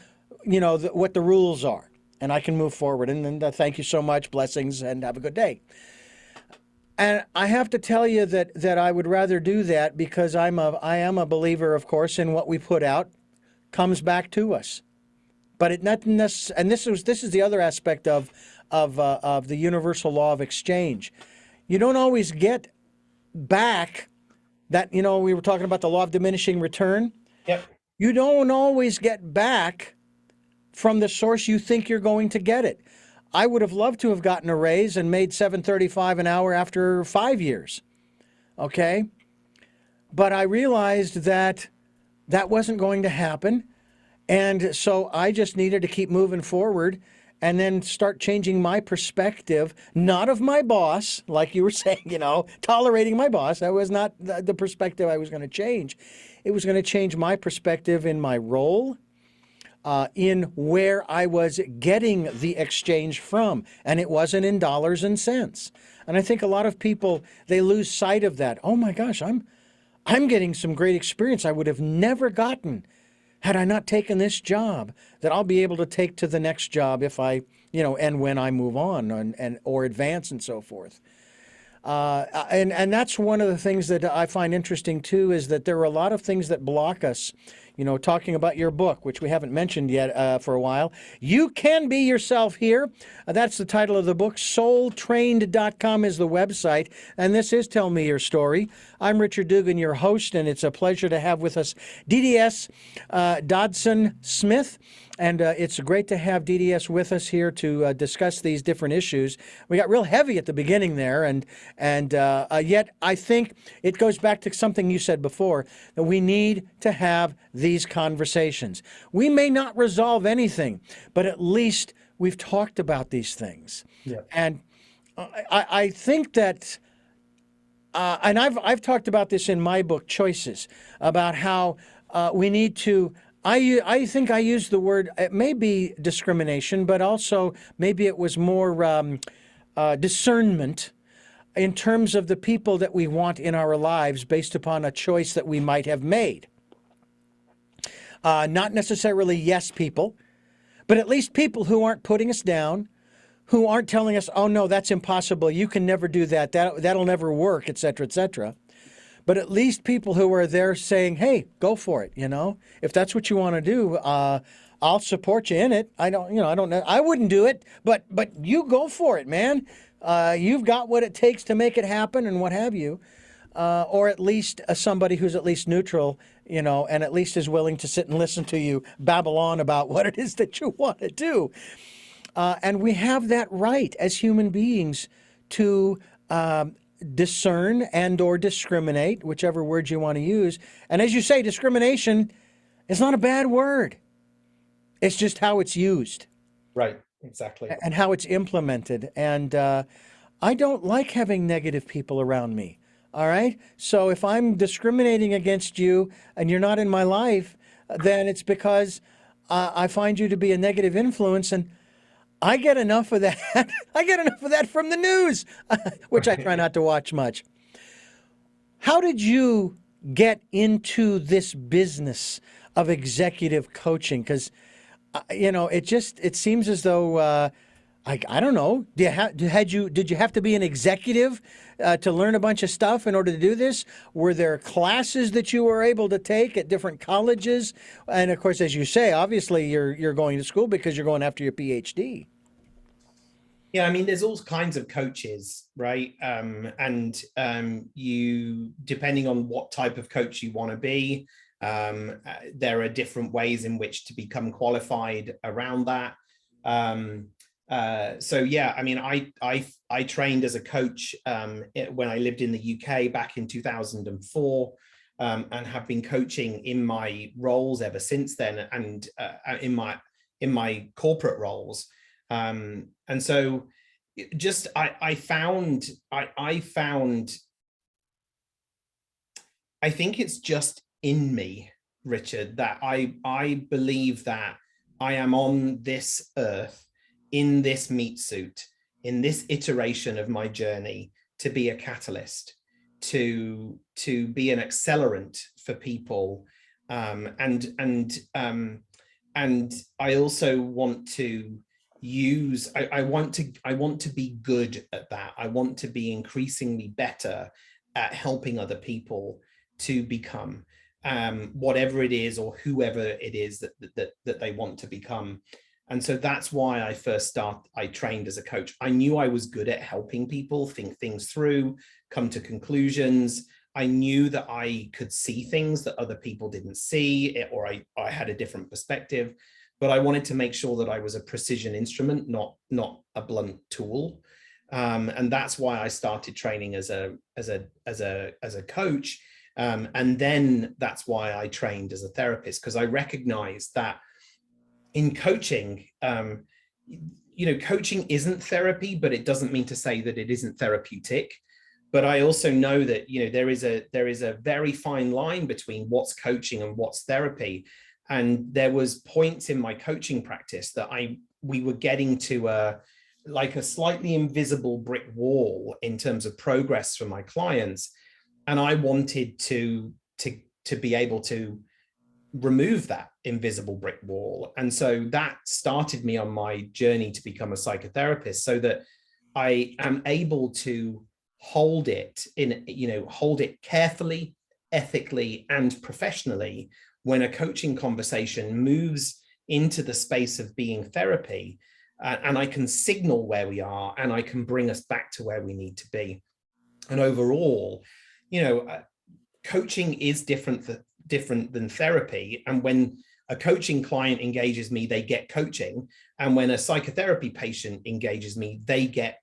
what the rules are and I can move forward. And then thank you so much, blessings, and have a good day. And I have to tell you that I would rather do that because I am a believer, of course, in what we put out comes back to us. But it not necessarily, and this is the other aspect of the universal law of exchange. You don't always get back that, we were talking about the law of diminishing return. Yep. You don't always get back from the source you think you're going to get it. I would have loved to have gotten a raise and made $7.35 an hour after 5 years. Okay? But I realized that wasn't going to happen. And so I just needed to keep moving forward and then start changing my perspective, not of my boss, like you were saying, tolerating my boss. That was not the perspective I was going to change. It was going to change my perspective in my role, in where I was getting the exchange from. And it wasn't in dollars and cents. And I think a lot of people, they lose sight of that. Oh my gosh, I'm getting some great experience I would have never gotten had I not taken this job, that I'll be able to take to the next job if I, and when I move on or advance and so forth. And that's one of the things that I find interesting too, is that there are a lot of things that block us. Talking about your book, which we haven't mentioned yet for a while. You Can Be Yourself Here. That's the title of the book. Soultrained.com is the website. And this is Tell Me Your Story. I'm Richard Dugan, your host, and it's a pleasure to have with us DDS Dobson Smith. And it's great to have DDS with us here to discuss these different issues. We got real heavy at the beginning there, and yet I think it goes back to something you said before, that we need to have these conversations. We may not resolve anything, but at least we've talked about these things. Yeah. And I think that, and I've talked about this in my book, Choices, about how we need to. I think I used the word, it may be discrimination, but also maybe it was more discernment in terms of the people that we want in our lives based upon a choice that we might have made. Not necessarily yes people, but at least people who aren't putting us down, who aren't telling us, oh no, that's impossible, you can never do that, that'll never work, etc., etc. But at least people who are there saying, hey, go for it, If that's what you want to do, I'll support you in it. I don't know. I wouldn't do it, but you go for it, man. You've got what it takes to make it happen and what have you. Or at least somebody who's at least neutral, and at least is willing to sit and listen to you babble on about what it is that you want to do. And we have that right as human beings to discern and or discriminate, whichever word you want to use. And as you say, discrimination is not a bad word. It's just how it's used. Right, exactly. And how it's implemented. And I don't like having negative people around me. All right? So if I'm discriminating against you and you're not in my life, then it's because I find you to be a negative influence, and I get enough of that. I get enough of that from the news, which I try not to watch much. How did you get into this business of executive coaching? Because, it seems as though, I don't know. Did you have to be an executive to learn a bunch of stuff in order to do this? Were there classes that you were able to take at different colleges? And of course, as you say, obviously you're going to school because you're going after your PhD. Yeah, I mean, there's all kinds of coaches, right? You, depending on what type of coach you want to be, there are different ways in which to become qualified around that. So yeah, I mean, I trained as a coach when I lived in the UK back in 2004, and have been coaching in my roles ever since then, and in my corporate roles. And so just I think it's just in me, Richard, that I believe that I am on this earth, in this meat suit, in this iteration of my journey, to be a catalyst, to be an accelerant for people, and I also want to use, I want to be good at that. I want to be increasingly better at helping other people to become whatever it is, or whoever it is that they want to become. And so that's why I trained as a coach. I knew I was good at helping people think things through, come to conclusions. I knew that I could see things that other people didn't see, or I had a different perspective. But I wanted to make sure that I was a precision instrument, not a blunt tool. And that's why I started training as a coach. And then that's why I trained as a therapist, because I recognized that in coaching, coaching isn't therapy, but it doesn't mean to say that it isn't therapeutic. But I also know that, there is a very fine line between what's coaching and what's therapy. And there was points in my coaching practice that we were getting to a slightly invisible brick wall in terms of progress for my clients. And I wanted to be able to remove that invisible brick wall. And so that started me on my journey to become a psychotherapist, so that I am able to hold it carefully, ethically, and professionally when a coaching conversation moves into the space of being therapy, and I can signal where we are, and I can bring us back to where we need to be. And overall, coaching is different than therapy. And when a coaching client engages me, they get coaching. And when a psychotherapy patient engages me, they get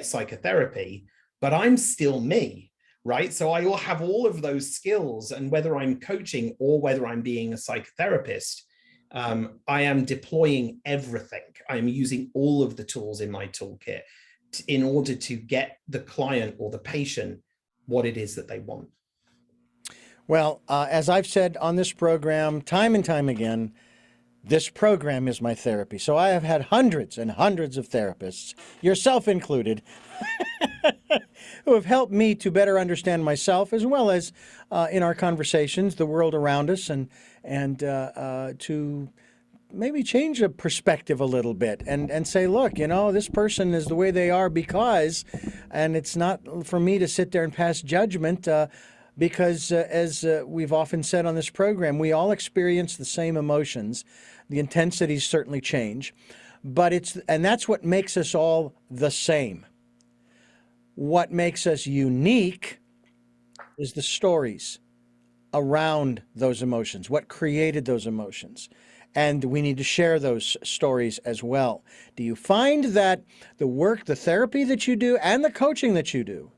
psychotherapy. But I'm still me, right? So I will have all of those skills. And whether I'm coaching or whether I'm being a psychotherapist, I am deploying everything. I'm using all of the tools in my toolkit in order to get the client or the patient what it is that they want. Well, as I've said on this program time and time again, this program is my therapy. So I have had hundreds and hundreds of therapists, yourself included, who have helped me to better understand myself, as well as in our conversations, the world around us, and to maybe change a perspective a little bit and say, look, this person is the way they are because, and it's not for me to sit there and pass judgment, because as we've often said on this program, we all experience the same emotions. The intensities certainly change, and that's what makes us all the same. What makes us unique is the stories around those emotions, what created those emotions. And we need to share those stories as well. Do you find that the work, the therapy that you do, and the coaching that you do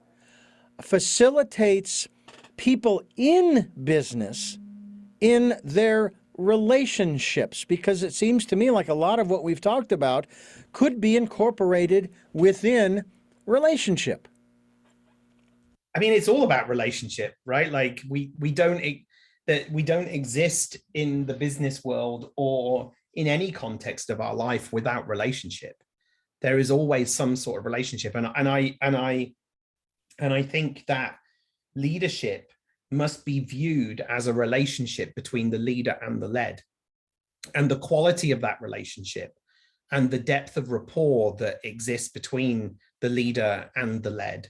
facilitates people in business in their relationships? Because it seems to me like a lot of what we've talked about could be incorporated within relationship. I mean, it's all about relationship, right? Like we don't exist in the business world or in any context of our life without relationship. There is always some sort of relationship, and I think that leadership must be viewed as a relationship between the leader and the led, and the quality of that relationship and the depth of rapport that exists between the leader and the led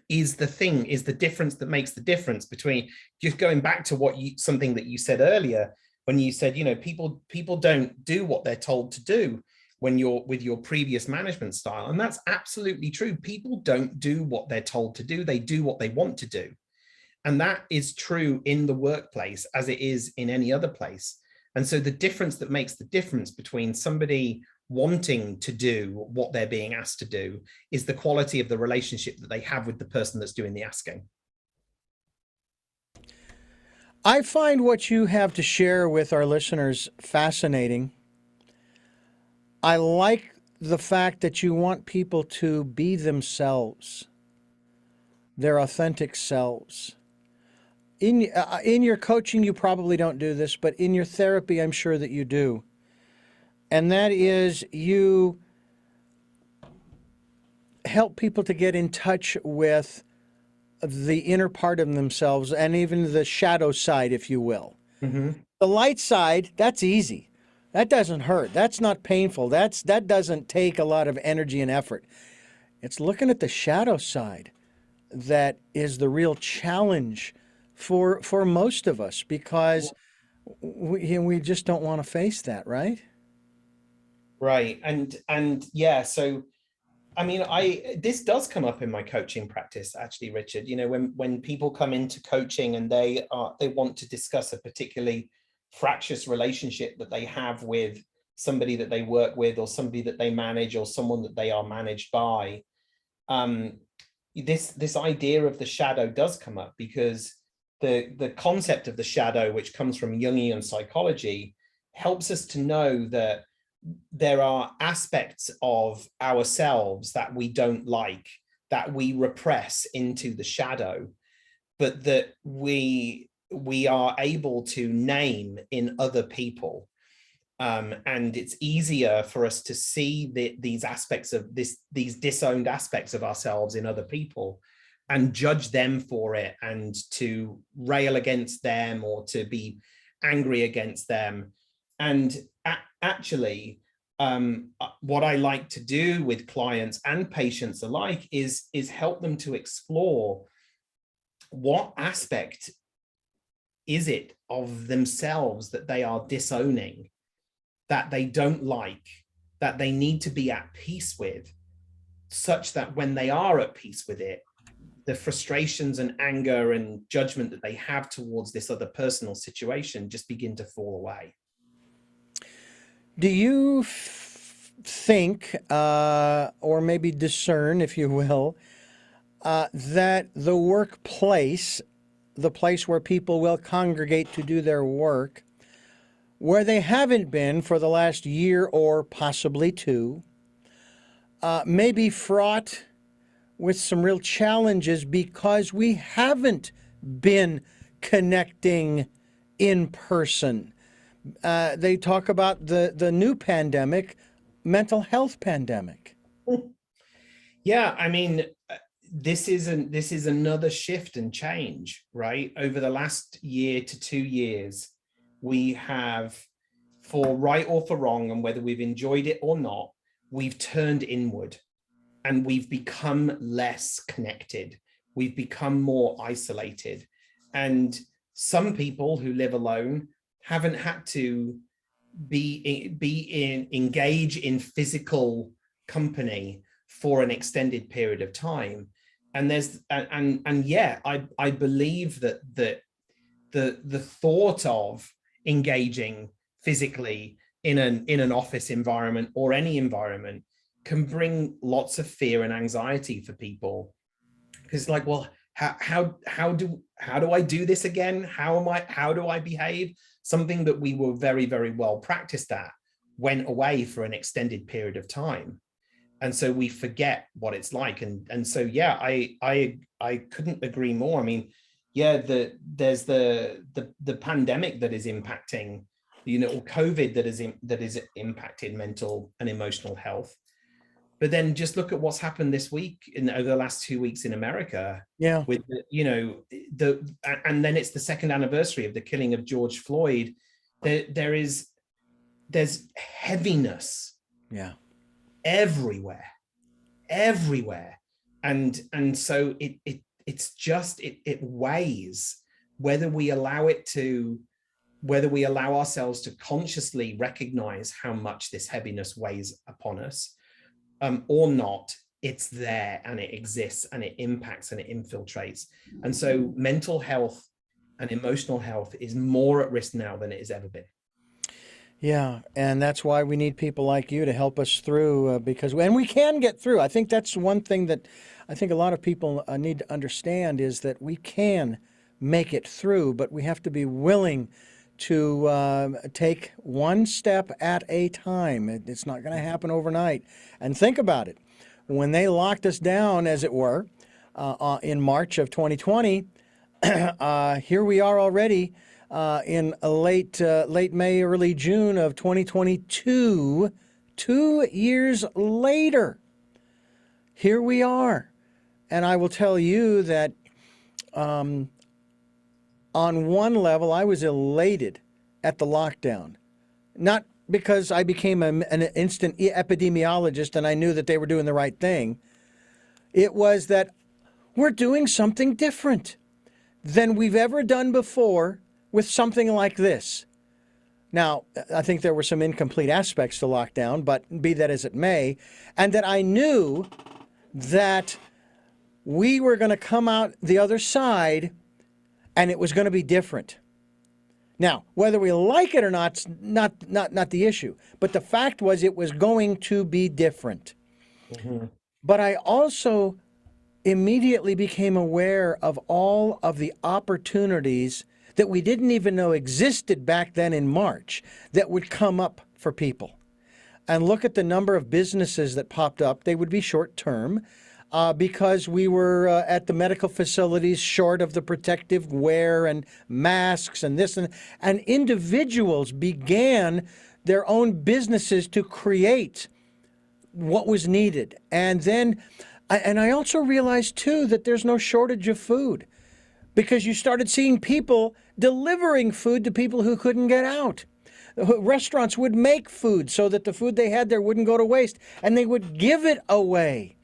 is the difference that makes the difference between, just going back to something that you said earlier, when you said, people don't do what they're told to do when you're with your previous management style. And that's absolutely true. People don't do what they're told to do. They do what they want to do. And that is true in the workplace as it is in any other place. And so the difference that makes the difference between somebody wanting to do what they're being asked to do is the quality of the relationship that they have with the person that's doing the asking. I find what you have to share with our listeners fascinating. I like the fact that you want people to be themselves, their authentic selves. In your coaching, you probably don't do this, but in your therapy, I'm sure that you do. And that is, you help people to get in touch with the inner part of themselves, and even the shadow side, if you will. Mm-hmm. The light side, that's easy. That doesn't hurt. That's not painful. That doesn't take a lot of energy and effort. It's looking at the shadow side that is the real challenge for most of us, because we just don't want to face that, right? Right. And yeah, so I mean, this does come up in my coaching practice, actually, Richard. When people come into coaching and they want to discuss a particularly fractious relationship that they have with somebody that they work with, or somebody that they manage, or someone that they are managed by, this idea of the shadow does come up, because the concept of the shadow, which comes from Jungian psychology, helps us to know that there are aspects of ourselves that we don't like, that we repress into the shadow, but that we are able to name in other people. And it's easier for us to see these aspects of these disowned aspects of ourselves in other people and judge them for it, and to rail against them or to be angry against them. And actually, what I like to do with clients and patients alike is help them to explore what aspect is it of themselves that they are disowning, that they don't like, that they need to be at peace with, such that when they are at peace with it, the frustrations and anger and judgment that they have towards this other personal situation just begin to fall away. Do you think, or maybe discern, if you will, that the workplace, the place where people will congregate to do their work, where they haven't been for the last year or possibly two, may be fraught with some real challenges because we haven't been connecting in person? They talk about the new pandemic, mental health pandemic. Yeah, I mean, this is another shift and change, right? Over the last year to 2 years, we have, for right or for wrong, and whether we've enjoyed it or not, we've turned inward and we've become less connected. We've become more isolated. And some people who live alone haven't had to engage in physical company for an extended period of time. And I believe that the thought of engaging physically in an office environment or any environment can bring lots of fear and anxiety for people. Because like, well, how do I do this again? How do I behave? Something that we were very, very well practiced at went away for an extended period of time. And so we forget what it's like. And so, yeah, I couldn't agree more. I mean, yeah, there's the pandemic that is impacting, or COVID that is impacted mental and emotional health. But then just look at what's happened this week over the last 2 weeks in America. Yeah. With and then it's the second anniversary of the killing of George Floyd. There's heaviness. Yeah. Everywhere. And so it's just it weighs whether we allow ourselves to consciously recognize how much this heaviness weighs upon us, or not. It's there and it exists and it impacts and it infiltrates. And so mental health and emotional health is more at risk now than it has ever been. Yeah, and that's why we need people like you to help us through, and we can get through. I think that's one thing that I think a lot of people need to understand, is that we can make it through, but we have to be willing to take one step at a time. It's not going to happen overnight. And think about it. When they locked us down, as it were, in March of 2020, here we are already in late May, early June of 2022, 2 years later. Here we are. And I will tell you that on one level, I was elated at the lockdown. Not because I became an instant epidemiologist and I knew that they were doing the right thing. It was that we're doing something different than we've ever done before with something like this. Now, I think there were some incomplete aspects to lockdown, but be that as it may, and that I knew that we were going to come out the other side and it was going to be different. Now, whether we like it or not, not the issue. But the fact was, it was going to be different. Mm-hmm. But I also immediately became aware of all of the opportunities that we didn't even know existed back then in March that would come up for people. and look at the number of businesses that popped up, they would be short term. Because we were at the medical facilities short of the protective wear and masks and this, and individuals began their own businesses to create what was needed. And then, I also realized too that there's no shortage of food, because you started seeing people delivering food to people who couldn't get out. Restaurants would make food so that the food they had there wouldn't go to waste, and they would give it away.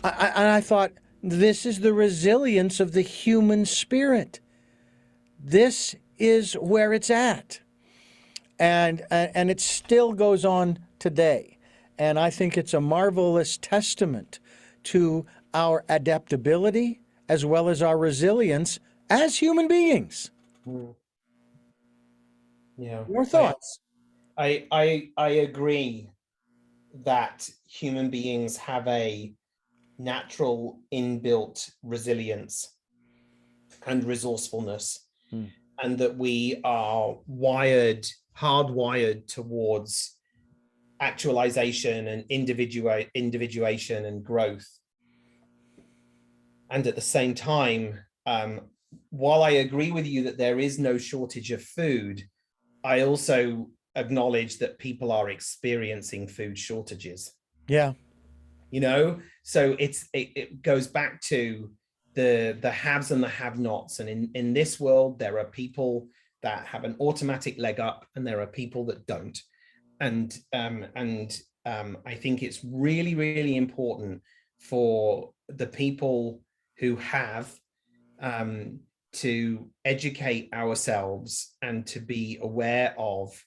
I thought, this is the resilience of the human spirit. This is where it's at. And it still goes on today. And I think it's a marvelous testament to our adaptability as well as our resilience as human beings. Yeah. Your thoughts? I agree that human beings have a natural inbuilt resilience and resourcefulness, and that we are hardwired towards actualization and individuation and growth. And at the same time, while I agree with you that there is no shortage of food, I also acknowledge that people are experiencing food shortages. Yeah. So it goes back to the haves and the have-nots. And in this world, there are people that have an automatic leg up, and there are people that don't. And I think it's really, really important for the people who have to educate ourselves and to be aware of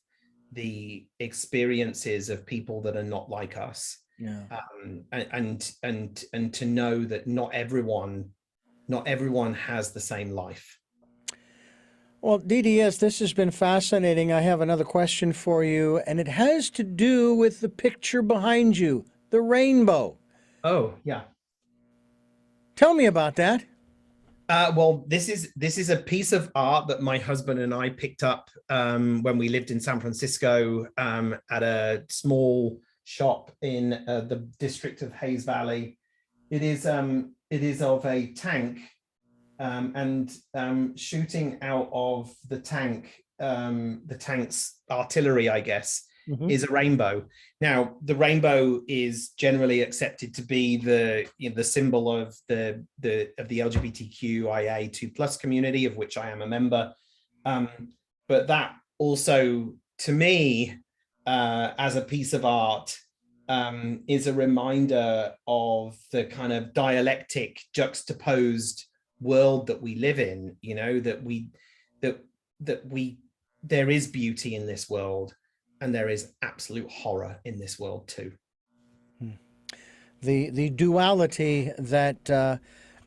the experiences of people that are not like us. Yeah. And to know that not everyone has the same life. Well, DDS, this has been fascinating. I have another question for you, and it has to do with the picture behind you, the rainbow. Oh, yeah. Tell me about that. Well, this is a piece of art that my husband and I picked up when we lived in San Francisco at a small shop in the district of Hayes Valley. It is of a tank, and shooting out of the tank's artillery, I guess, is a rainbow. Now, the rainbow is generally accepted to be the symbol of the LGBTQIA2+ community, of which I am a member. But that also, to me, as a piece of art, is a remander of the kind of dialectic, juxtaposed world that we live in. That there is beauty in this world, and there is absolute horror in this world too. The duality that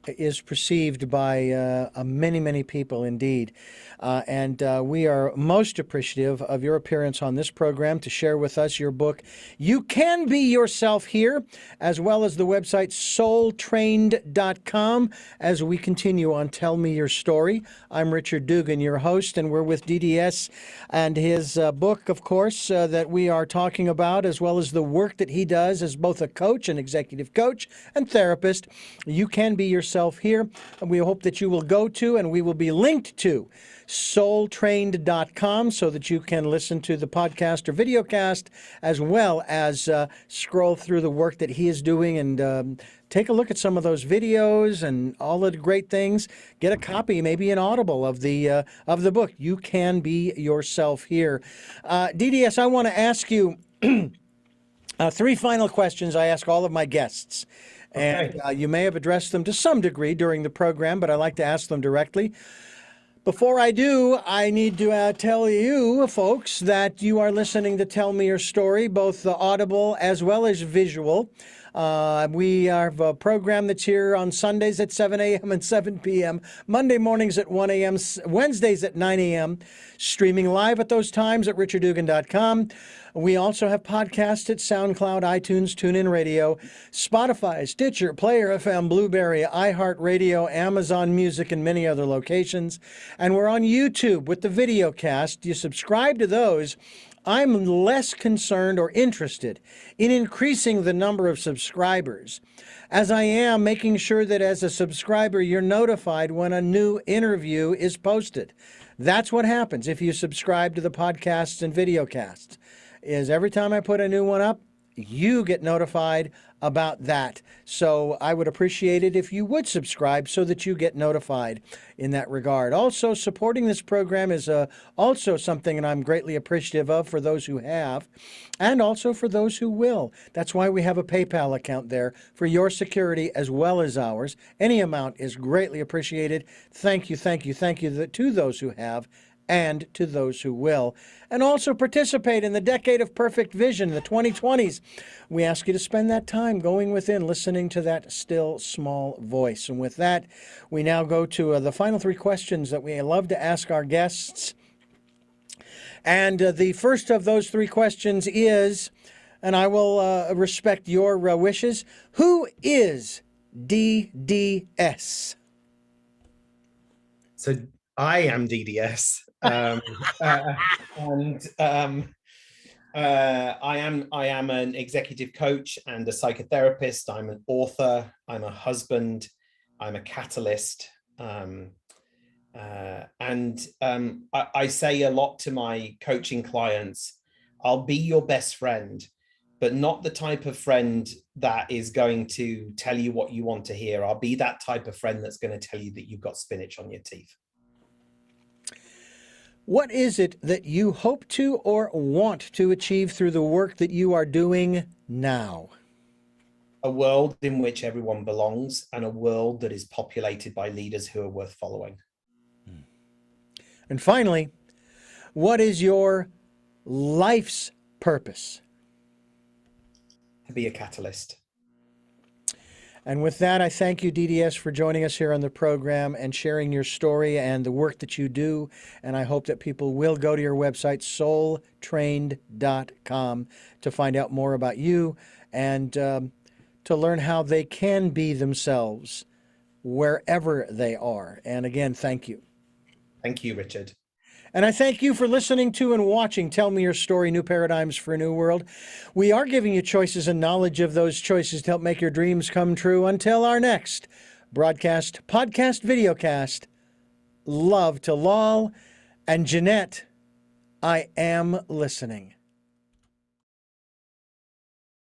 is perceived by many, many people indeed. And we are most appreciative of your appearance on this program to share with us your book, You Can Be Yourself Here, as well as the website soultrained.com, as we continue on Tell Me Your Story. I'm Richard Dugan, your host, and we're with DDS and his book, of course, that we are talking about, as well as the work that he does as both a coach, an executive coach, and therapist. You Can Be Yourself Here, and we hope that you will go to, and we will be linked to, soultrained.com, so that you can listen to the podcast or videocast, as well as scroll through the work that he is doing and take a look at some of those videos and all of the great things. Get a copy, maybe an Audible of the book. You Can Be Yourself Here. DDS, I want to ask you 3 final questions I ask all of my guests. Okay. And you may have addressed them to some degree during the program, but I like to ask them directly. Before I do, I need to tell you, folks, that you are listening to Tell Me Your Story, both audible as well as visual. We have a program that's here on Sundays at 7 a.m. and 7 p.m., Monday mornings at 1 a.m., Wednesdays at 9 a.m., streaming live at those times at richarddugan.com. We also have podcasts at SoundCloud, iTunes, TuneIn Radio, Spotify, Stitcher, Player FM, Blueberry, iHeartRadio, Amazon Music, and many other locations. And we're on YouTube with the video cast. You subscribe to those. I'm less concerned or interested in increasing the number of subscribers as I am making sure that as a subscriber, you're notified when a new interview is posted. That's what happens if you subscribe to the podcasts and videocasts, is every time I put a new one up, you get notified about that. So I would appreciate it if you would subscribe so that you get notified in that regard. Also, supporting this program is also something that I'm greatly appreciative of for those who have, and also for those who will. That's why we have a PayPal account there for your security as well as ours. Any amount is greatly appreciated. Thank you, thank you, thank you to those who have and to those who will. And also participate in the Decade of Perfect Vision, the 2020s. We ask you to spend that time going within, listening to that still small voice. And with that, we now go to the final three questions that we love to ask our guests. And the first of those three questions is, and I will respect your wishes, who is DDS? So I am DDS. And I am an executive coach and a psychotherapist. I'm an author. I'm a husband. I'm a catalyst. I say a lot to my coaching clients, I'll be your best friend, but not the type of friend that is going to tell you what you want to hear. I'll be that type of friend that's going to tell you that you've got spinach on your teeth. What is it that you hope to or want to achieve through the work that you are doing now? A world in which everyone belongs, and a world that is populated by leaders who are worth following. And finally, what is your life's purpose? To be a catalyst. And with that, I thank you, DDS, for joining us here on the program and sharing your story and the work that you do. And I hope that people will go to your website, soultrained.com, to find out more about you and to learn how they can be themselves wherever they are. And again, thank you. Thank you, Richard. And I thank you for listening to and watching Tell Me Your Story, New Paradigms for a New World. We are giving you choices and knowledge of those choices to help make your dreams come true. Until our next broadcast, podcast, videocast, love to Lal and Jeanette, I am listening.